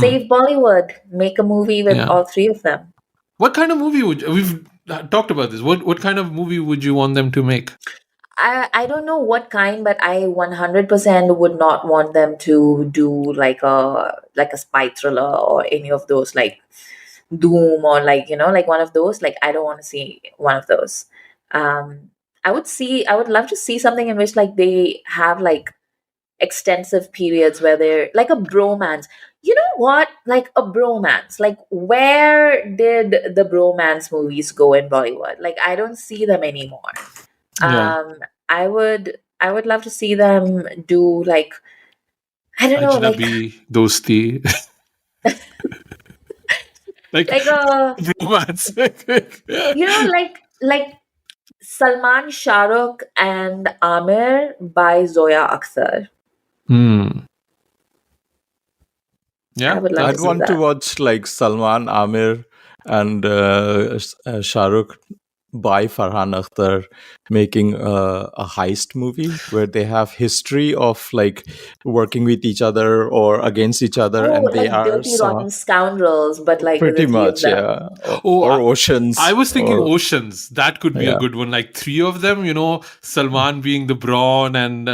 Save Bollywood. Make a movie with all three of them. What kind of movie we've talked about this? What kind of movie would you want them to make? I don't know what kind, but I 100% would not want them to do like a spy thriller or any of those, like Doom or like one of those. Like, I don't want to see one of those. I would love to see something in which like they have like extensive periods where they're like a bromance. You know what? Like a bromance. Like, where did the bromance movies go in Bollywood? Like, I don't see them anymore. I would love to see them do like, I don't know, Ajnabi, Dosti. like a romance. like Salman, Shah Rukh, and Amir by Zoya Akhtar. Yeah, I would love I'd want to watch like Salman, Amir, and Shah Rukh by Farhan Akhtar making a heist movie where they have history of like working with each other or against each other, Oh, and they like are dirty, rotten scoundrels, but like with pretty the three of much, them. yeah, Oh, or I Oceans, was thinking or Oceans. That could be a yeah. good one. Like three of them, Salman being the brawn and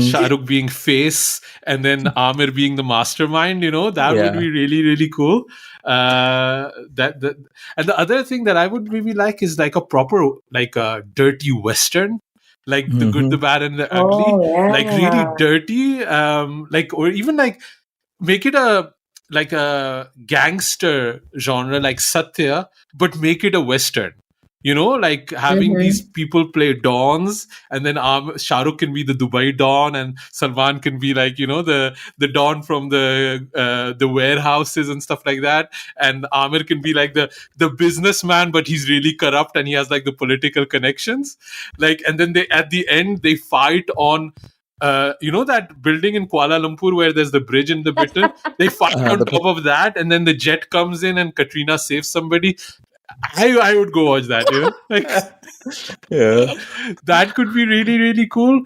Shah Rukh being face, and then Amir being the mastermind. That would Yeah. be really, really cool. That and the other thing that I would maybe like is like a proper like a dirty western, like the good, the bad, and the ugly, Oh, like really yeah. dirty, like or even like make it a gangster genre like Satya, but make it a western. Like having these Mm-hmm. people play dons, and then Shah Rukh can be the Dubai don, and Salman can be like the don from the warehouses and stuff like that, and Amir can be like the businessman, but he's really corrupt and he has like the political connections. Like, and then they at the end they fight on that building in Kuala Lumpur where there's the bridge in the middle? They fight on The top of that, and then the jet comes in and Katrina saves somebody. I would go watch that, like yeah, that could be really, really cool.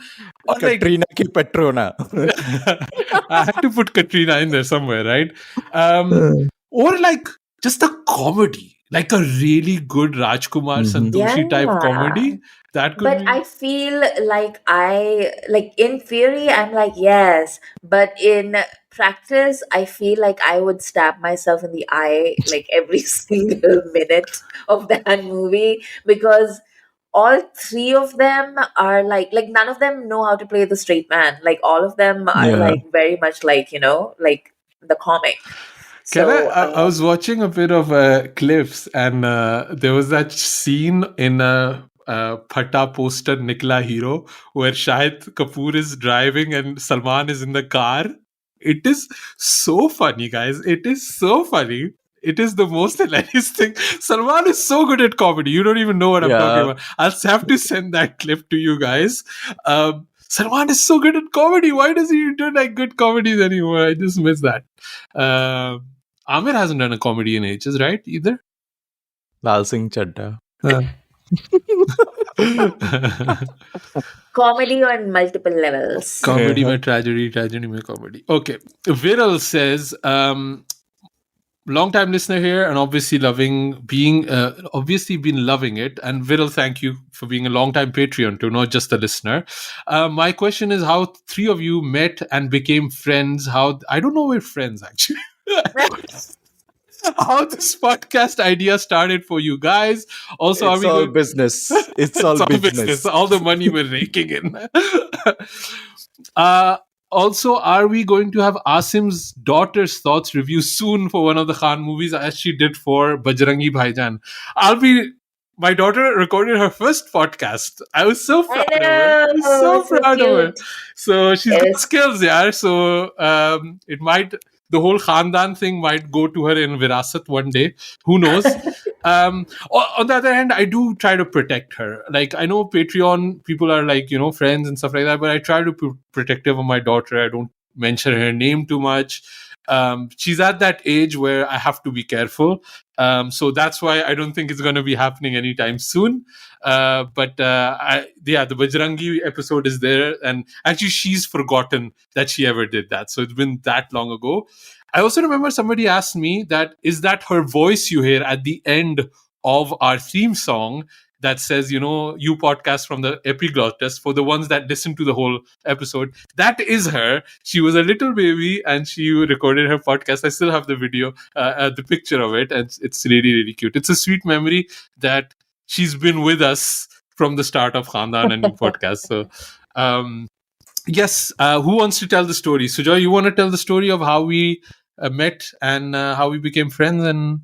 Or like Katrina ki Petrona. I had to put Katrina in there somewhere, right? Or like just a comedy, like a really good Rajkumar Santoshi type Yeah. comedy. That could But be. I feel like in theory, I'm like, yes. But in practice, I feel like I would stab myself in the eye like every single minute of that movie because all three of them are like none of them know how to play the straight man. Like all of them are Yeah. like very much like, like the comic. Can I? So, I was watching a bit of clips, and there was that scene in Phata poster Nikla Hero where Shahid Kapoor is driving and Salman is in the car. It is so funny, guys. It is so funny. It is the most hilarious thing. Salman is so good at comedy. You don't even know what I'm talking Yeah. about. I'll have to send that clip to you guys. Salman is so good at comedy. Why does he do like good comedies anymore? I just miss that. Amir hasn't done a comedy in ages, right? Either. Lal Singh Chadda. comedy on multiple levels. Comedy mein tragedy, tragedy mein comedy. Okay. Viral says, long time listener here and obviously been loving it. And Viral, thank you for being a long time Patreon too, not just a listener. My question is how three of you met and became friends. I don't know we're friends actually. How this podcast idea started for you guys. Also, It's all business. It's all business. All the money we're raking in. Also, are we going to have Asim's daughter's thoughts review soon for one of the Khan movies as she did for Bajrangi Bhaijan? My daughter recorded her first podcast. I was so proud of her. I was so so proud of her. cute. So she's got Yes. skills, yeah. So the whole Khandaan thing might go to her in Virasat one day. Who knows? On the other hand, I do try to protect her. Like, I know Patreon people are like, friends and stuff like that, but I try to be protective of my daughter. I don't mention her name too much. She's at that age where I have to be careful. So that's why I don't think it's going to be happening anytime soon. But the Bajrangi episode is there. And actually, she's forgotten that she ever did that. So it's been that long ago. I also remember somebody asked me is that her voice you hear at the end of our theme song that says, you podcast from the epiglottis, for the ones that listen to the whole episode. That is her. She was a little baby and she recorded her podcast. I still have the video, the picture of it, and it's really, really cute. It's a sweet memory that she's been with us from the start of Khandaan and New Podcast. So, yes, who wants to tell the story? Sujoy, you want to tell the story of how we met and how we became friends and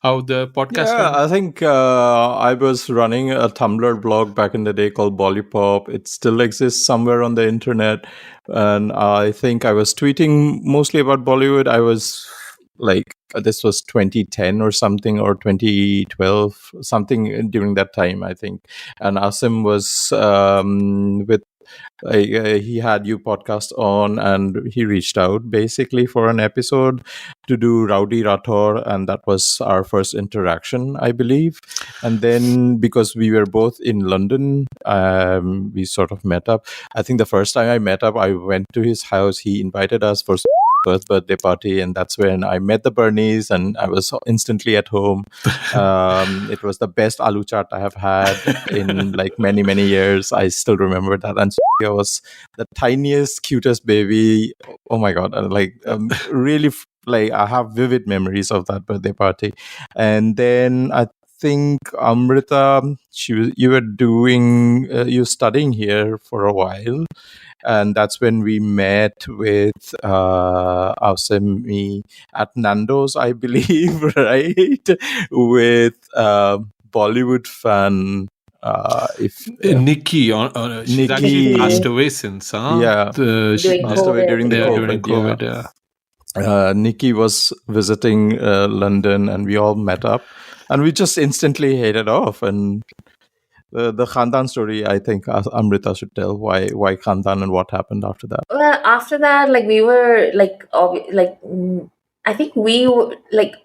how the podcast Yeah, I think I was running a Tumblr blog back in the day called Bollypop. It still exists somewhere on the internet. And I think I was tweeting mostly about Bollywood. I was like, this was 2010 or something, or 2012, something during that time, I think. And Asim was with he had you podcast on, and he reached out basically for an episode to do Rowdy Rathor, and that was our first interaction, I believe. And then because we were both in London, we sort of met up. I think the first time I met up, I went to his house. He invited us for first birthday party, and that's when I met the Bernies, and I was instantly at home. It was the best aloo chaat I have had in like many years. I still remember that. And Sophia was the tiniest, cutest baby. Oh my god! Really, like I have vivid memories of that birthday party. And then I think Amrita, you were doing, you were studying here for a while, and that's when we met with Ausemi at Nando's, I believe, right? With Bollywood fan. If Nikki, she's actually Nikki, passed away since. yeah, She During passed away COVID. during the COVID. during COVID. Yeah. Nikki was visiting London, and we all met up, and we just instantly hit it off. And the Khandaan story, I think Amrita should tell why Khandaan and what happened after that. Well, after that, like we were I think we were like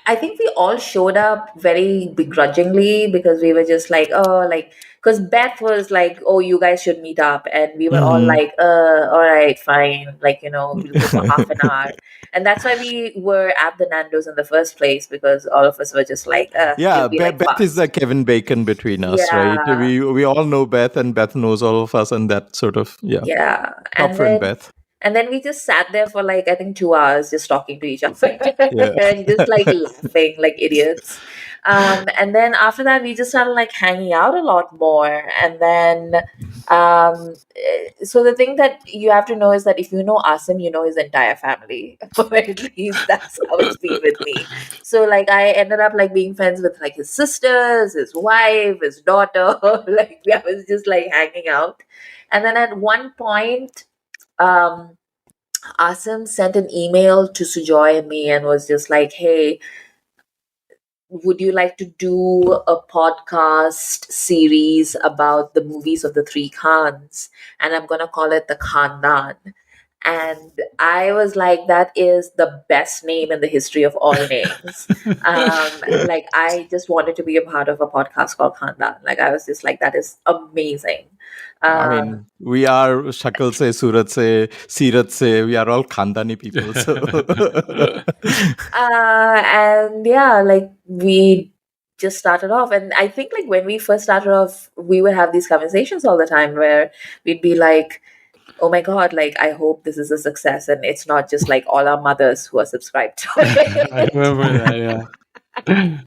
I think we all showed up very begrudgingly because we were just like, oh, like because Beth was like, oh, you guys should meet up, and we were all like, all right, fine, like we'll go for half an hour, and that's why we were at the Nando's in the first place, because all of us were just like, Yeah, it'll be, like, Beth fast. is the Kevin Bacon between us, right? Yeah. We all know Beth, and Beth knows all of us, and that sort of Yeah, top and friend then Beth. and then we just sat there for like I think 2 hours just talking to each other and just like laughing like idiots. And then after that we just started like hanging out a lot more. And then so the thing that you have to know is that if you know Asim, you know his entire family. Or at least that's how it's been with me. So like I ended up like being friends with like his sisters, his wife, his daughter. Like I was just like hanging out. And then at one point, Asim sent an email to Sujoy and me and was just like, hey, would you like to do a podcast series about the movies of the three Khans? And I'm going to call it the Khandaan. And I was like, that is the best name in the history of all names. Like, I just wanted to be a part of a podcast called Khandaan. Like, I was just like, that is amazing. I mean, we are Shakal se, Surat se, Sirat se, we are all Khandani people. So. And yeah, like we just started off. And I think like when we first started off, we would have these conversations all the time where we'd be like, oh my God, like I hope this is a success and it's not just like all our mothers who are subscribed to it. I remember that, yeah.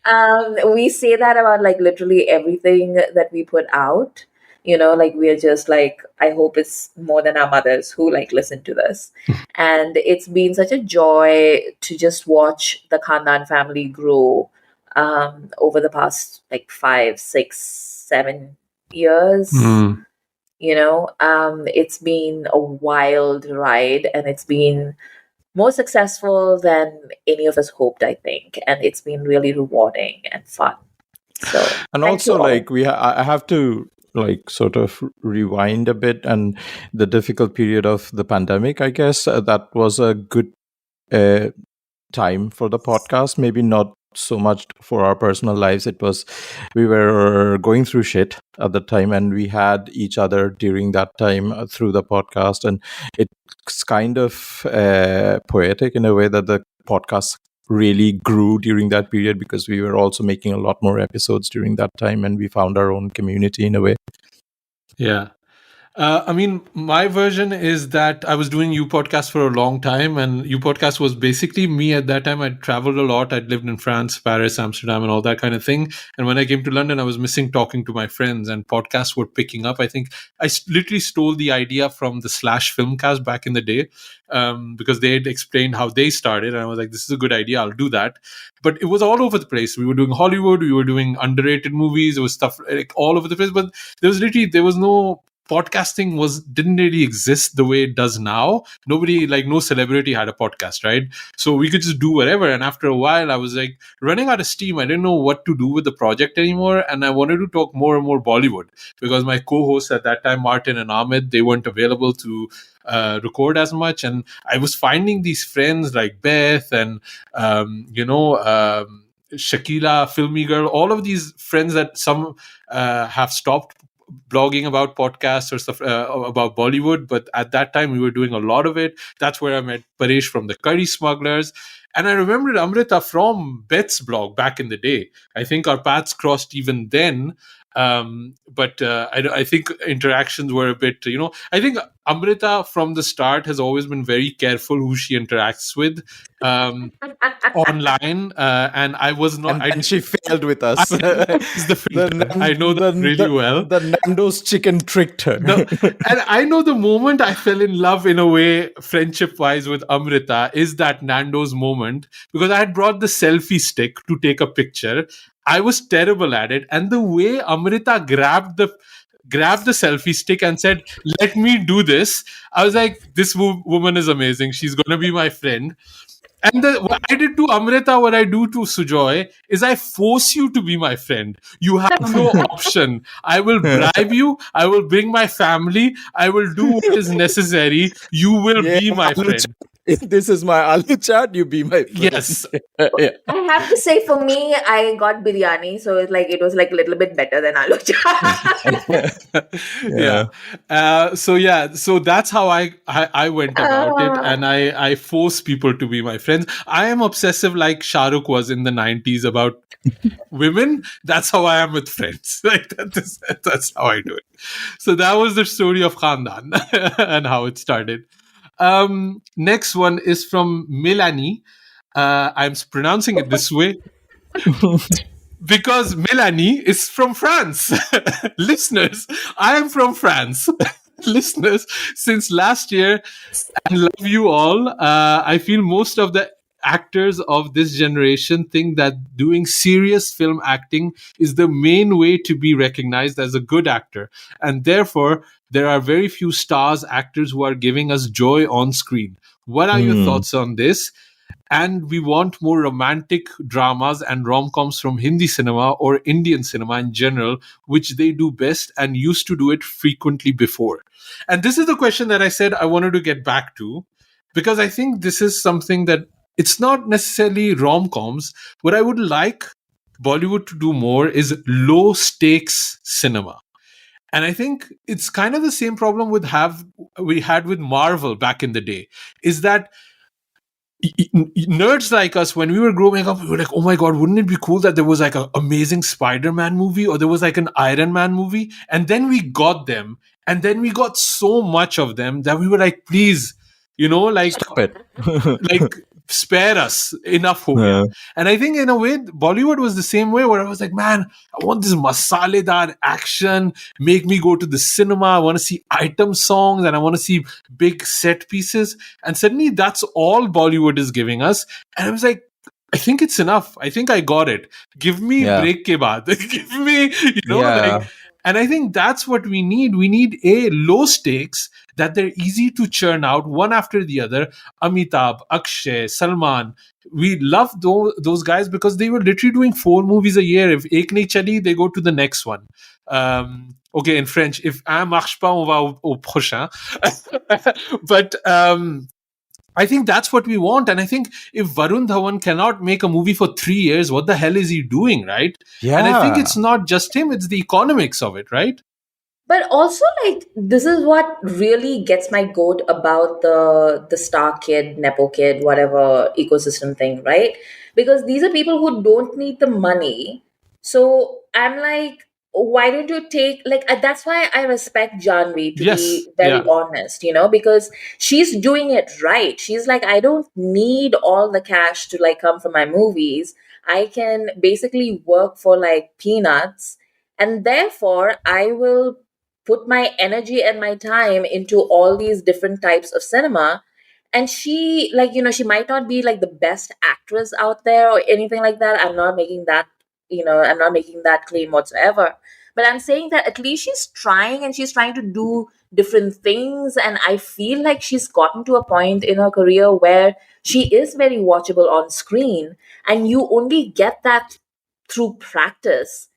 We say that about like literally everything that we put out. Like we're just like, I hope it's more than our mothers who like listen to this. And it's been such a joy to just watch the Khandaan family grow over the past like 5, 6, 7 years. It's been a wild ride, and it's been more successful than any of us hoped, I think. And it's been really rewarding and fun. So, and thank also you all. like I have to like sort of rewind a bit, and the difficult period of the pandemic, I guess that was a good time for the podcast. Maybe not so much for our personal lives. We were going through shit at the time, and we had each other during that time through the podcast. And it's kind of poetic in a way that the podcast really grew during that period, because we were also making a lot more episodes during that time, and we found our own community in a way. Yeah. I mean, my version is that I was doing U Podcast for a long time, and U Podcast was basically me at that time. I'd traveled a lot. I'd lived in France, Paris, Amsterdam, and all that kind of thing. And when I came to London, I was missing talking to my friends, and podcasts were picking up. I think I literally stole the idea from the Slash Filmcast back in the day, because they had explained how they started. And I was like, this is a good idea. I'll do that. But it was all over the place. We were doing Hollywood. We were doing underrated movies. There was stuff like all over the place. But there was no podcasting didn't really exist the way it does now. Nobody, like no celebrity had a podcast, right? So we could just do whatever. And after a while, I was like running out of steam. I didn't know what to do with the project anymore, and I wanted to talk more and more Bollywood, because my co-hosts at that time, Martin and Ahmed, they weren't available to record as much. And I was finding these friends like Beth and Shakila, Filmy Girl, all of these friends that some have stopped blogging about podcasts or stuff about Bollywood, but at that time we were doing a lot of it. That's where I met Paresh from the Curry Smugglers. And I remembered Amrita from Beth's blog back in the day. I think our paths crossed even then. But I think interactions were a bit, I think Amrita from the start has always been very careful who she interacts with online. And I was not. And she failed with us. Is the filter. I know that really well. The Nando's chicken tricked her. And I know the moment I fell in love in a way, friendship-wise, with Amrita is that Nando's moment, because I had brought the selfie stick to take a picture. I was terrible at it, and the way Amrita grabbed the selfie stick and said, "Let me do this," I was like, "This woman is amazing. She's going to be my friend." And what I did to Amrita, what I do to Sujoy, is I force you to be my friend. You have no option. I will bribe you. I will bring my family. I will do what is necessary. You will be my friend. If this is my aloo chaat, you be my friend. Yes. I have to say, for me, I got biryani, so it was like a little bit better than aloo chaat. So that's how I went about it, and I force people to be my friends. I am obsessive like Shah Rukh was in the 90s about women. That's how I am with friends. Like that's how I do it. So that was the story of Khandaan and how it started. Next one is from Melanie. I'm pronouncing it this way because Melanie is from France. Listeners, I am from France. Listeners, since last year, and love you all. I feel most of the actors of this generation think that doing serious film acting is the main way to be recognized as a good actor, and therefore there are very few stars actors who are giving us joy on screen. What are your thoughts on this? And we want more romantic dramas and rom-coms from Hindi cinema or Indian cinema in general, which they do best and used to do it frequently before. And this is the question that I said I wanted to get back to, because I think this is something that it's not necessarily rom-coms. What I would like Bollywood to do more is low-stakes cinema. And I think it's kind of the same problem we had with Marvel back in the day, is that nerds like us, when we were growing up, we were like, oh my god, wouldn't it be cool that there was like an amazing Spider-Man movie, or there was like an Iron Man movie? And then we got them, and then we got so much of them that we were like, please, like, stop it. Like, spare us enough. Yeah. And I think in a way Bollywood was the same way, where I was like, man, I want this masaledar action, make me go to the cinema, I want to see item songs, and I want to see big set pieces. And suddenly that's all Bollywood is giving us, and I was like, I think it's enough. I think I got it. Give me break ke baad. Give me, like, and I think that's what we need. We need low stakes that they're easy to churn out one after the other. Amitabh, Akshay, Salman. We love those guys because they were literally doing 4 movies a year. If ek nahi chali, they go to the next one. Okay, in French, if un marche pas, on va au prochain. But I think that's what we want. And I think if Varun Dhawan cannot make a movie for 3 years, what the hell is he doing, right? Yeah. And I think it's not just him, it's the economics of it, right? But also, like, this is what really gets my goat about the star kid, nepo kid, whatever ecosystem thing, right? Because these are people who don't need the money. So I'm like, why don't you take, like, that's why I respect Janvi, to be very honest, because she's doing it right. She's like, I don't need all the cash to like come from my movies. I can basically work for like peanuts, and therefore I will put my energy and my time into all these different types of cinema. And she, like, she might not be like the best actress out there or anything like that. I'm not making that claim whatsoever. But I'm saying that at least she's trying, and she's trying to do different things. And I feel like she's gotten to a point in her career where she is very watchable on screen, and you only get that through practice.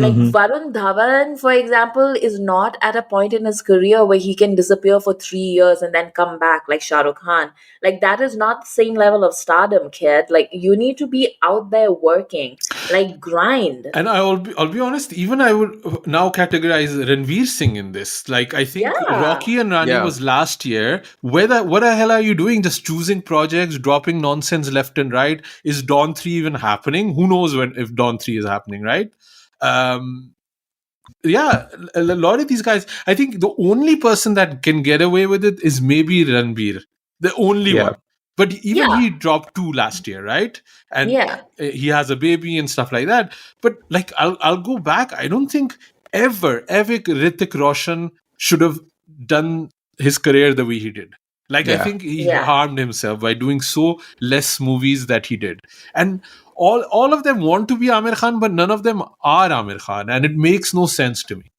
Like Mhm. Varun Dhawan, for example, is not at a point in his career where he can disappear for 3 years and then come back like Shah Rukh Khan. Like that is not the same level of stardom, kid. Like you need to be out there working, like grind. And I'll be honest, even I would now categorize Ranveer Singh in this. Like I think Yeah. Rocky and Rani Yeah. was last year. What the hell are you doing? Just choosing projects, dropping nonsense left and right. Is Dawn 3 even happening? Who knows when if Dawn 3 is happening, right? Um yeah, a lot of these guys, I think the only person that can get away with it is maybe Ranbir, the only Yeah. one. But even Yeah. he dropped 2 last year, right? And Yeah. he has a baby and stuff like that. But like, I'll go back. I don't think ever Ritik Roshan should have done his career the way he did. Like, I Yeah. think he Yeah. harmed himself by doing so less movies that he did. And all of them want to be Amir Khan, but none of them are Amir Khan, and it makes no sense to me.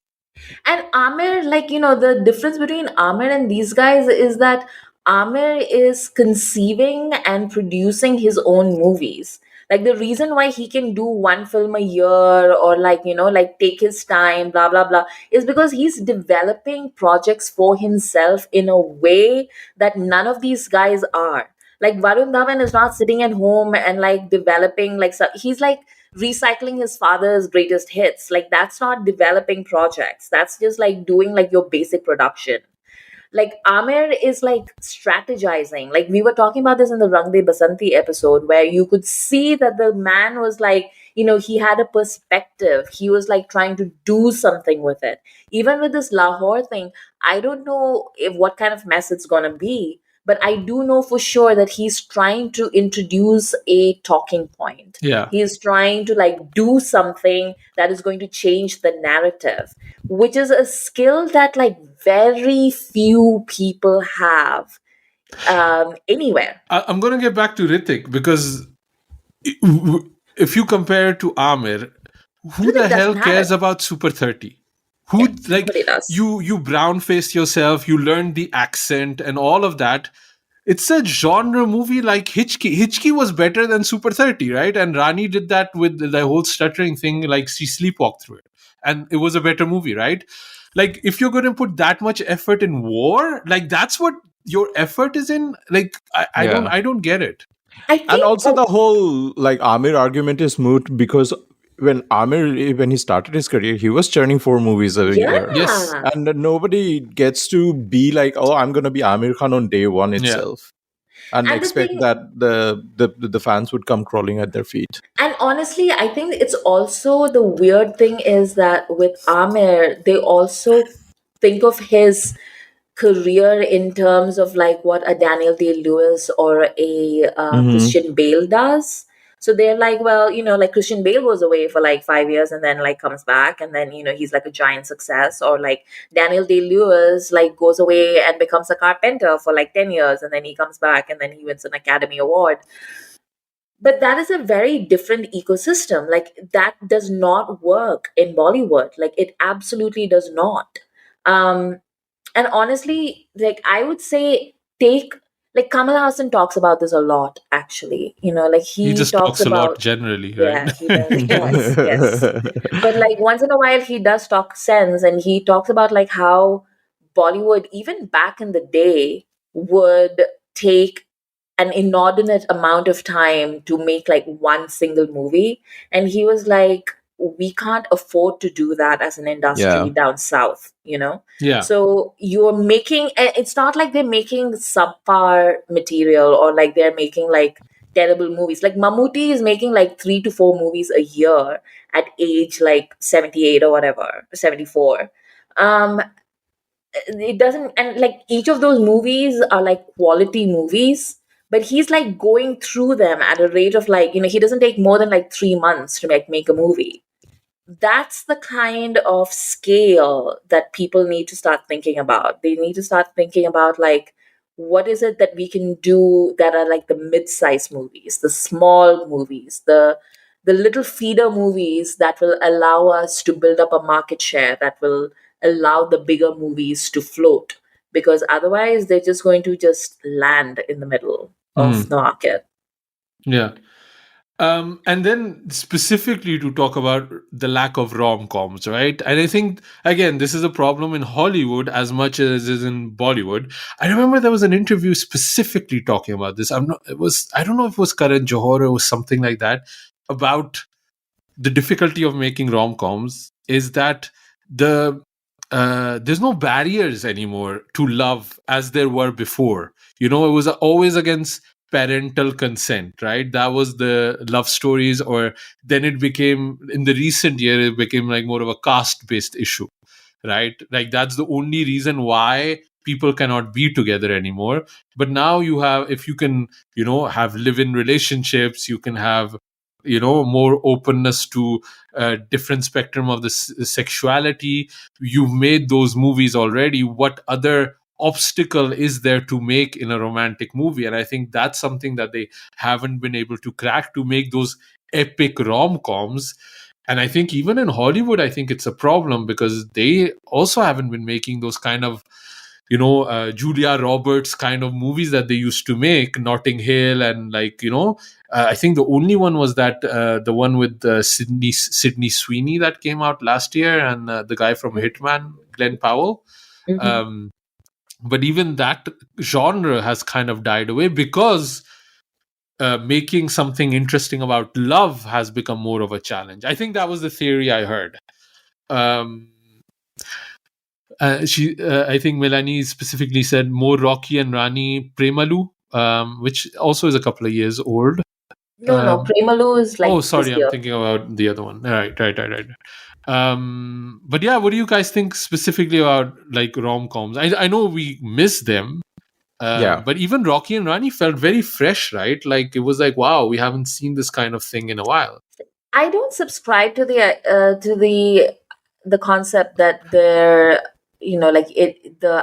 And Amir, like, the difference between Amir and these guys is that Amir is conceiving and producing his own movies. Like, the reason why he can do one film a year, or like, like take his time, blah, blah, blah, is because he's developing projects for himself in a way that none of these guys are. Like, Varun Dhawan is not sitting at home and like developing, like, he's like, recycling his father's greatest hits. Like that's not developing projects. That's just like doing like your basic production. Like Amir is like strategizing. Like we were talking about this in the Rang De Basanti episode, where you could see that the man was like, he had a perspective. He was like trying to do something with it. Even with this Lahore thing, I don't know if what kind of mess it's gonna be, but I do know for sure that he's trying to introduce a talking point. Yeah. He's trying to like do something that is going to change the narrative, which is a skill that like very few people have anywhere. I'm going to get back to Ritik because if you compare it to Amir, who the Hrithik hell doesn't have cares it. about Super 30? Yeah, Who, like, nobody does. you brown faced yourself, you learned the accent and all of that. It's a genre movie like Hitchki. Hitchki was better than Super 30, right? And Rani did that with the whole stuttering thing, like she sleepwalked through it. And it was a better movie, right? Like, if you're going to put that much effort in war, like that's what your effort is in. Like, Yeah. I don't get it. I And think also the whole like Amir argument is moot because when he started his career, he was churning 4 movies a year. Yes. yeah. And nobody gets to be like, oh, I'm gonna be Amir Khan on day one Yeah. itself. And And the expect thing, that the fans would come crawling at their feet. and honestly, I think it's also the weird thing is that with Amir, they also think of his career in terms of like what a Daniel Day Lewis or a Mhm. Christian Bale does. So they're like, well, like Christian Bale goes away for like 5 years and then like comes back, and then he's like a giant success. Or like Daniel Day Lewis like goes away and becomes a carpenter for like 10 years, and then he comes back and then he wins an Academy Award. But that is a very different ecosystem. Like that does not work in Bollywood. Like it absolutely does not. Um, and honestly, like I would say, take like Kamal Hassan talks about this a lot. Actually, like He he just talks talks a lot about, generally, right? yeah, he does. Yes, yes. But like once in a while, he does talk sense, and he talks about like how Bollywood, even back in the day, would take an inordinate amount of time to make like one single movie. And he was like, we can't afford to do that as an industry Yeah. down south. Yeah. So you're making, it's not like they're making subpar material or like they're making like terrible movies. Like Mammootty is making like 3 to 4 movies a year at age like 78 or whatever, 74. It doesn't, and like each of those movies are like quality movies, but he's like going through them at a rate of like, he doesn't take more than like 3 months to make a movie. That's the kind of scale that people need to start thinking about. They need to start thinking about like, what is it that we can do that are like the mid-sized movies, the small movies, the little feeder movies that will allow us to build up a market share, that will allow the bigger movies to float, because otherwise they're just going to just land in the middle of the market. Yeah. And then specifically to talk about the lack of rom-coms, right? And I think, again, this is a problem in Hollywood as much as it is in Bollywood. I remember there was an interview specifically talking about this. I don't know if it was Karan Johar or it was something like that, about the difficulty of making rom-coms is that there's no barriers anymore to love as there were before. It was always against parental consent, right? That was the love stories. Or then it became, in the recent year, it became like more of a caste-based issue, right? Like that's the only reason why people cannot be together anymore. But now you have, if you can, have live-in relationships, you can have more openness to different spectrum of the sexuality. You've made those movies already. What other obstacle is there to make in a romantic movie? And I think that's something that they haven't been able to crack, to make those epic rom-coms. And I think even in Hollywood, I think it's a problem, because they also haven't been making those kind of Julia Roberts kind of movies that they used to make, Notting Hill, and I think the only one was that the one with Sydney Sweeney that came out last year, and the guy from Hitman, Glenn Powell. But even that genre has kind of died away, because making something interesting about love has become more of a challenge. I think that was the theory I heard. I think Melanie specifically said more Rocky and Rani Premalu, which also is a couple of years old. No, Premalu is like. Oh, sorry, I'm thinking about the other one. Right. But yeah, what do you guys think specifically about like rom-coms? I know we miss them. But even Rocky and Rani felt very fresh, right? Like it was like, wow, we haven't seen this kind of thing in a while. I don't subscribe to the concept that the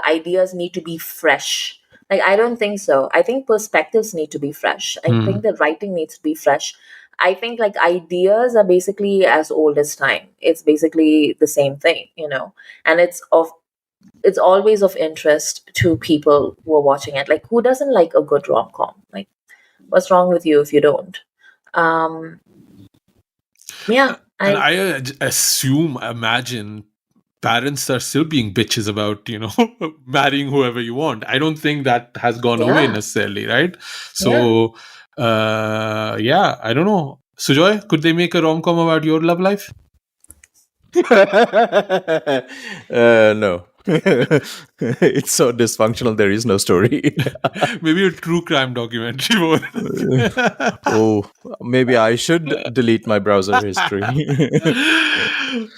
ideas need to be fresh. Like, I don't think so. I think perspectives need to be fresh. I think the writing needs to be fresh. I think like ideas are basically as old as time. It's basically the same thing, and it's always of interest to people who are watching it. Like, who doesn't like a good rom-com? Like, what's wrong with you if you don't? Yeah. And I imagine parents are still being bitches about, marrying whoever you want. I don't think that has gone away necessarily, right? So, I don't know. Sujoy, could they make a rom-com about your love life? No. It's so dysfunctional, there is no story. Maybe a true crime documentary. Oh, maybe I should delete my browser history.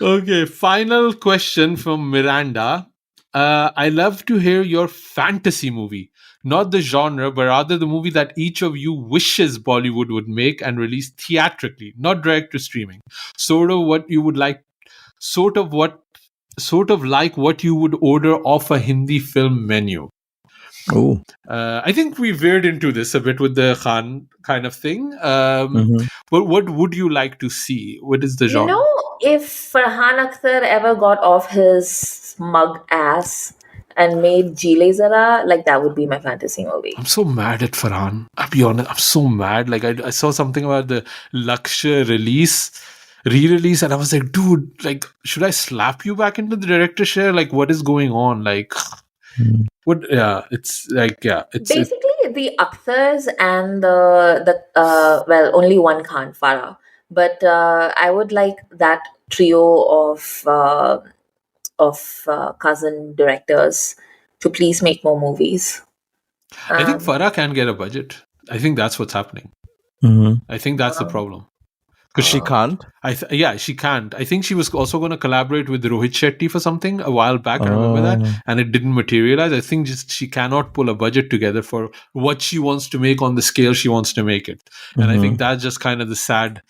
Okay, final question from Miranda. I love to hear your fantasy movie. Not the genre, but rather the movie that each of you wishes Bollywood would make and release theatrically, not direct to streaming. Sort of like what you would order off a Hindi film menu. Oh, I think we veered into this a bit with the Khan kind of thing. But what would you like to see? What is the genre? If Farhan Akhtar ever got off his smug ass and made Jile Zara, like, that would be my fantasy movie. I'm so mad at Farhan. I'll be honest, I'm so mad. Like, I saw something about the Lakshya re-release, and I was like, dude, like, should I slap you back into the director's chair? Like, what is going on? Like, what? Yeah, it's like, it's basically the Akhtars and only one Khan, Farah, but I would like that trio of cousin directors to please make more movies. I think Farah can get a budget. I think that's what's happening. I think that's the problem. Because she can't? She can't. I think she was also going to collaborate with Rohit Shetty for something a while back. I remember that. And it didn't materialize. I think just she cannot pull a budget together for what she wants to make on the scale she wants to make it. And I think that's just kind of the sad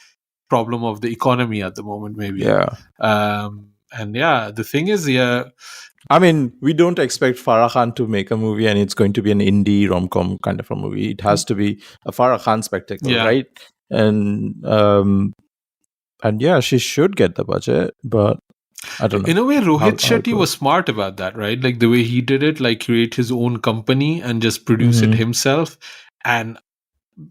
problem of the economy at the moment, maybe. Yeah. The thing is, I mean, we don't expect Farah Khan to make a movie and it's going to be an indie rom-com kind of a movie. It has to be a Farah Khan spectacle, right? And And yeah, she should get the budget, but I don't know. In a way, Rohit how it Shetty goes. was smart about that, right? Like the way he did it, like create his own company and just produce it himself. And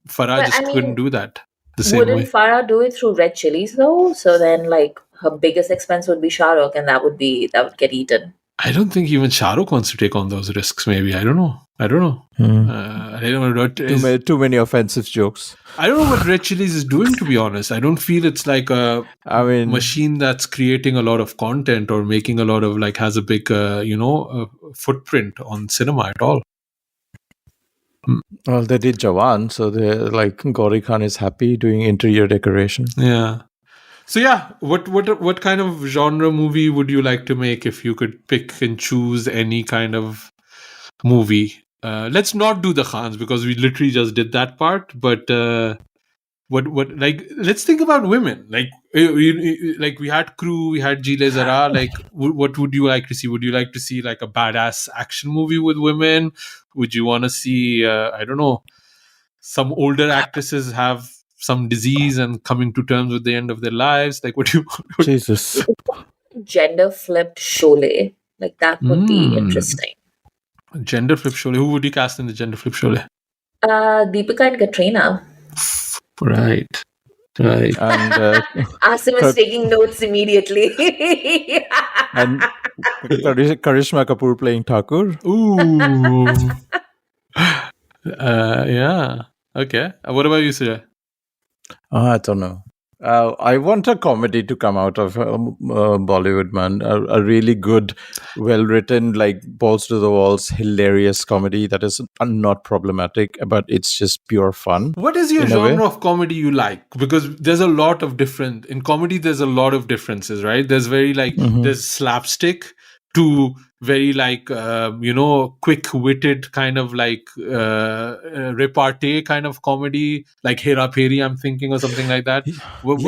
Farah But just I couldn't mean, do that the same wouldn't way. Farah do it through Red Chilies though? So then, like, her biggest expense would be Shah Rukh, and that would get eaten. I don't think even Shah Rukh wants to take on those risks. Maybe I don't know. I don't know what Too many offensive jokes. I don't know what Red Chilies is doing. To be honest, I don't feel it's like a machine that's creating a lot of content or making a lot of has a big footprint on cinema at all. Well, they did Jawan, so they're Gauri Khan is happy doing interior decoration. Yeah. So yeah, what kind of genre movie would you like to make if you could pick and choose any kind of movie? Let's not do the Khans because we literally just did that part. But let's think about women. We had Crew, we had Gile Zara. What would you like to see? Would you like to see a badass action movie with women? Would you want to see I don't know, some older actresses have some disease and coming to terms with the end of their lives? What do you Jesus. Gender flipped Sholay. That would be interesting. Gender flip Sholay. Who would you cast in the gender flip Sholay? Deepika and Katrina. Right. And Asim is taking notes immediately. and Karishma Kapoor playing Thakur. Ooh. Yeah. Okay. What about you, Surya? I don't know. I want a comedy to come out of Bollywood, man. A really good, well-written, balls to the walls, hilarious comedy that is not problematic, but it's just pure fun. What is your genre of comedy you like? Because there's a lot of different... In comedy, there's a lot of differences, right? There's very there's slapstick to very quick-witted kind of repartee kind of comedy, like Hera Pheri, I'm thinking, or something like that. We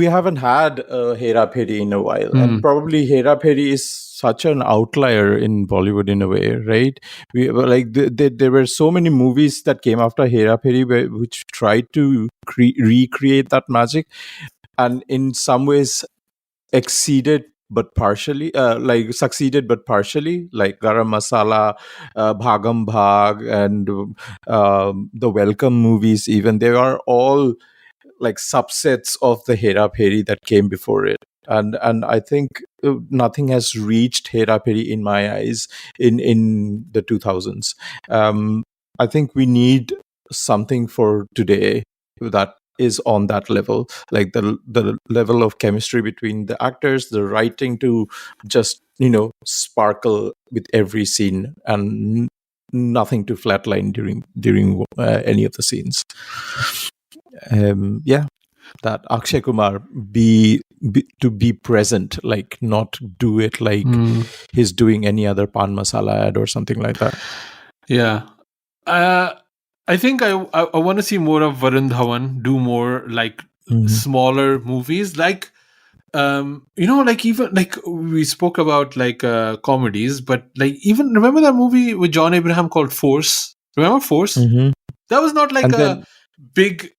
haven't had Hera Pheri in a while, and probably Hera Pheri is such an outlier in Bollywood in a way, right? There were so many movies that came after Hera Pheri which tried to recreate that magic, and in some ways succeeded but partially, like Garam Masala, Bhagam Bhag, and the Welcome movies. Even they are all subsets of the Hera Pheri that came before it. And I think nothing has reached Hera Pheri in my eyes in the 2000s. I think we need something for today that is on that level, the level of chemistry between the actors, the writing to just sparkle with every scene, and nothing to flatline during any of the scenes. That Akshay Kumar be present, not do it he's doing any other pan masala ad or something like that. Yeah. I think I want to see more of Varun Dhawan do more smaller movies, even we spoke about comedies, but even remember that movie with John Abraham called Force? Remember Force? That was not a big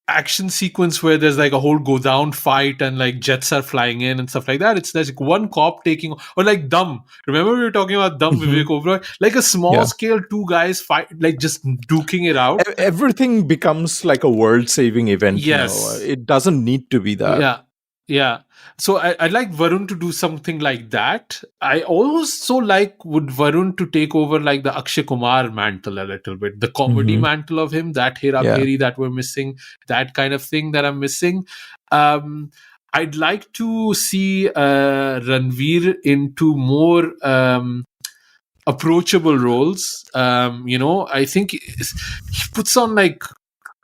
action sequence where there's a whole go down fight and jets are flying in and stuff like that. It's one cop taking, or Dum. Remember we were talking about Dum, Vivek Oberoi? A small scale, two guys fight, just duking it out. Everything becomes a world saving event. Yes. It doesn't need to be that. Yeah. So I'd like Varun to do something like that. I also would Varun to take over the Akshay Kumar mantle a little bit, the comedy mantle of him, that Hera Pheri that we're missing, that kind of thing that I'm missing. I'd like to see Ranveer into more approachable roles. I think he puts on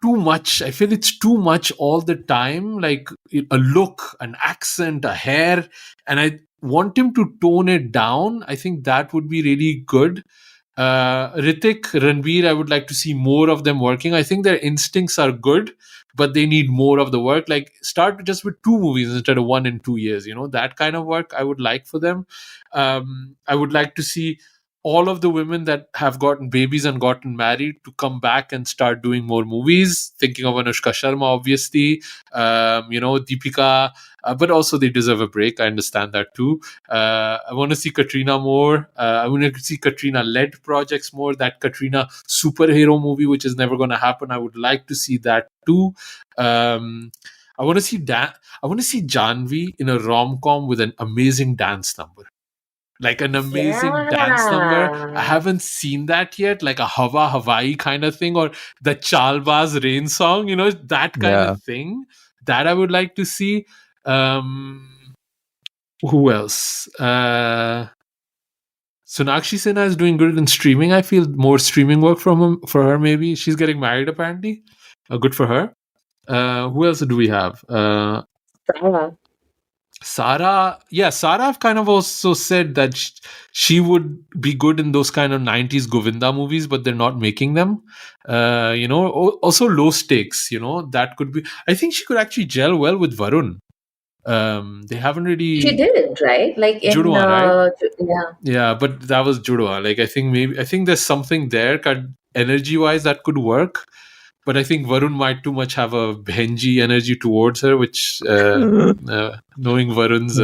too much. I feel it's too much all the time, a look, an accent, a hair, and I want him to tone it down. I think that would be really good. Hrithik, Ranveer, I would like to see more of them working. I think their instincts are good, but they need more of the work. Start just with 2 movies instead of 1 in 2 years. That kind of work I would like for them. I would like to see all of the women that have gotten babies and gotten married to come back and start doing more movies. Thinking of Anushka Sharma, obviously, Deepika, but also they deserve a break. I understand that too. I want to see Katrina more. I want to see Katrina-led projects more. That Katrina superhero movie, which is never going to happen, I would like to see that too. I want to see I want to see Janvi in a rom-com with an amazing dance number. Like an amazing dance number. I Yeah. haven't seen that yet, like a Hawaii kind of thing, or the Chalbaz Rain song, that kind Yeah. of thing. That I would like to see. Who else? Sonakshi Sinha is doing good in streaming. I feel more streaming work for her. Maybe she's getting married apparently. Good for her. Who else do we have? Sarah, I've kind of also said that she would be good in those kind of 90s Govinda movies, but they're not making them. Also low stakes, that could be. I think she could actually gel well with Varun. They haven't really. She did, right? Like in Judwa, right? yeah. Yeah, but that was Judwa. Like I think there's something there, energy wise, that could work. But I think Varun might too much have a Benji energy towards her, which knowing Varun's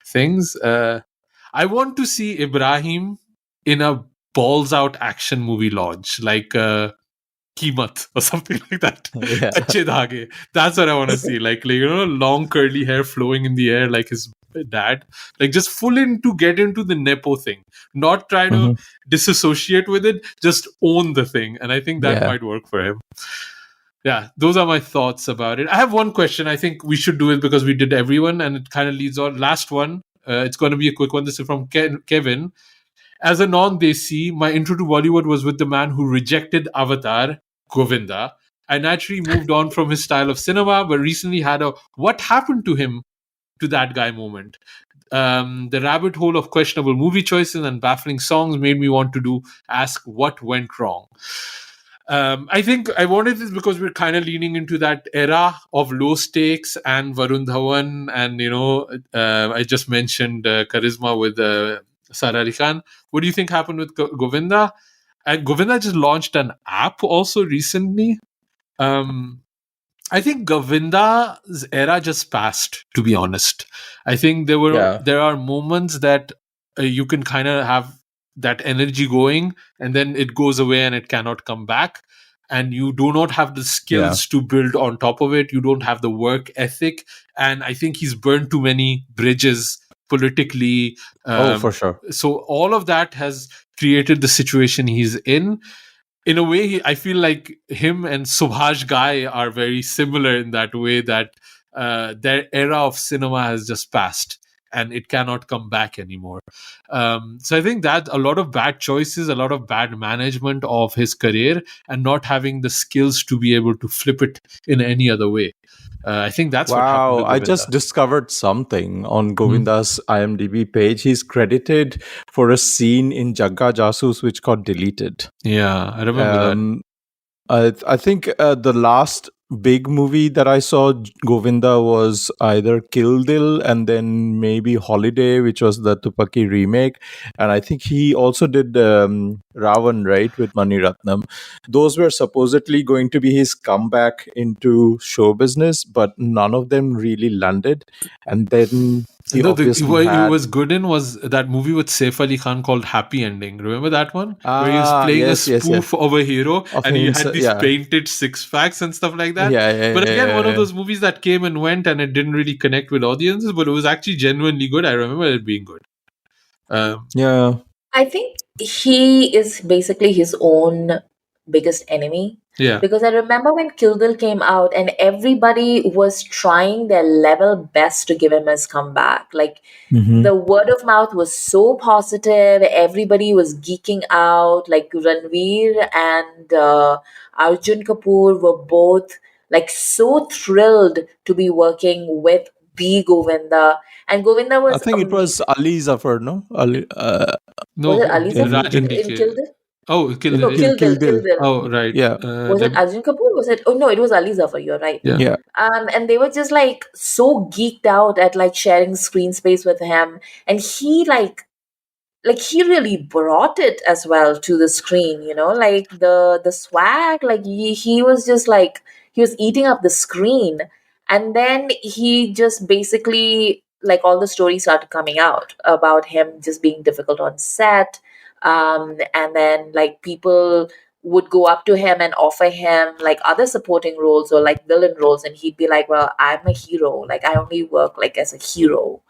things. I want to see Ibrahim in a balls out action movie launch, like Kimat or something like that. Yeah. Kache Dhage. That's what I want to see. Like long curly hair flowing in the air like his dad. Like just get into the Nepo thing. Not try to disassociate with it, just own the thing. And I think that might work for him. Yeah, those are my thoughts about it. I have one question. I think we should do it because we did everyone and it kind of leads on. Last one. It's going to be a quick one. This is from Kevin. As a non-Desi, my intro to Bollywood was with the man who rejected Avatar, Govinda. I naturally moved on from his style of cinema, but recently had a what happened to him to that guy moment. The rabbit hole of questionable movie choices and baffling songs made me want to ask what went wrong. I think I wanted this because we're kind of leaning into that era of low stakes and Varun Dhawan, and I just mentioned charisma with Sara Ali Khan. What do you think happened with Govinda? And Govinda just launched an app also recently. I think Govinda's era just passed, to be honest. I think there are moments that you can kind of have that energy going and then it goes away and it cannot come back. And you do not have the skills to build on top of it. You don't have the work ethic. And I think he's burned too many bridges politically. For sure. So all of that has created the situation he's in. In a way, I feel like him and Subhash Ghai are very similar in that way that their era of cinema has just passed and it cannot come back anymore. So I think that a lot of bad choices, a lot of bad management of his career and not having the skills to be able to flip it in any other way. I think that's what happened to Govinda. I just discovered something on Govinda's IMDb page. He's credited for a scene in Jagga Jasoos which got deleted. Yeah, I remember that. I think the last big movie that I saw Govinda was either Kill Dil and then maybe Holiday, which was the Tupaki remake. And I think he also did Ravan, right, with Mani Ratnam. Those were supposedly going to be his comeback into show business, but none of them really landed. And then what he was good in was that movie with Saif Ali Khan called Happy Ending. Remember that one? Where he was playing a spoof of a hero and he had these painted six-packs and stuff like that. But again, one of those movies that came and went and it didn't really connect with audiences, but it was actually genuinely good. I remember it being good. I think he is basically his own biggest enemy. Yeah. Because I remember when Kill Bill came out and everybody was trying their level best to give him his comeback. Like the word of mouth was so positive. Everybody was geeking out. Like Ranveer and Arjun Kapoor were both like so thrilled to be working with the Govinda. And Govinda was... I think it was Ali Zafar, no? No, was it Ali Zafar Rajan in Kill Bill? Oh, Kill No, Bill. Kill Bill. Oh, right. Yeah. Was it Arjun Kapoor? Was it? Oh no, it was Ali Zafar. You're right. Yeah. And they were just like so geeked out at like sharing screen space with him, and he like like he really brought it as well to the screen, like the swag, like he was just like he was eating up the screen. And then he just basically, like, all the stories started coming out about him just being difficult on set. And then like people would go up to him and offer him like other supporting roles or like villain roles, and he'd be like, well, I'm a hero, like I only work like as a hero.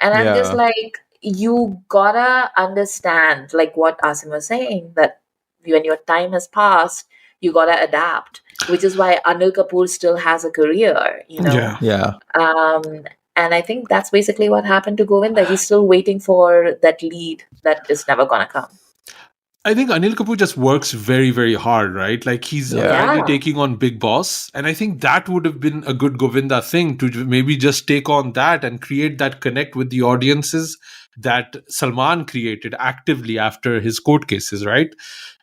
And I'm just Yeah. like, you gotta understand, like what Asim was saying, that when your time has passed, you gotta adapt, which is why Anil Kapoor still has a career, Yeah. Yeah. And I think that's basically what happened to Govinda. He's still waiting for that lead that is never gonna come. I think Anil Kapoor just works very, very hard, right? Like he's Yeah. apparently Yeah. taking on Big Boss. And I think that would have been a good Govinda thing to maybe just take on that and create that connect with the audiences that Salman created actively after his court cases, right?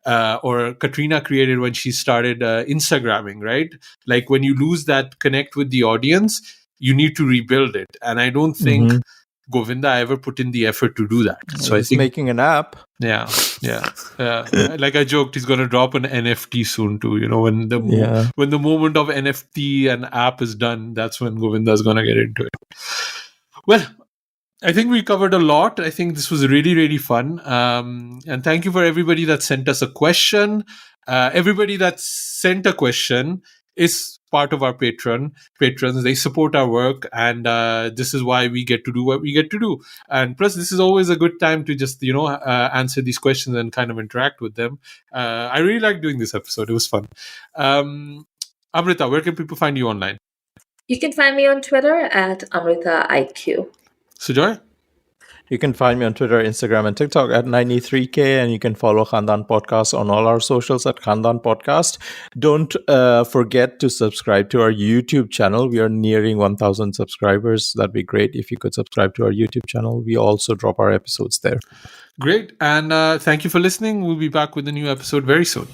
Or Katrina created when she started Instagramming, right? Like when you lose that connect with the audience, you need to rebuild it. And I don't think Mhm. Govinda ever put in the effort to do that. So I He's think making an app. yeah. Like I joked, he's gonna drop an NFT soon too. When the Yeah. when the moment of NFT and app is done, that's when Govinda's gonna get into it. Well, I think we covered a lot. I think this was really, really fun. And thank you for everybody that sent us a question. Everybody that sent a question is part of our patrons. They support our work, and this is why we get to do what we get to do. And plus, this is always a good time to just answer these questions and kind of interact with them. I really like doing this episode. It was fun. Amrita, where can people find you online? You can find me on Twitter at AmritaIQ. Sujoy? You can find me on Twitter, Instagram, and TikTok at 93K, and you can follow Khandaan Podcast on all our socials at Khandaan Podcast. Don't forget to subscribe to our YouTube channel. We are nearing 1,000 subscribers. That'd be great if you could subscribe to our YouTube channel. We also drop our episodes there. Great. And thank you for listening. We'll be back with a new episode very soon.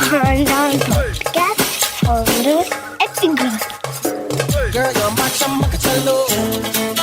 Khandaan Podcast और acting. Girl, you're my chum,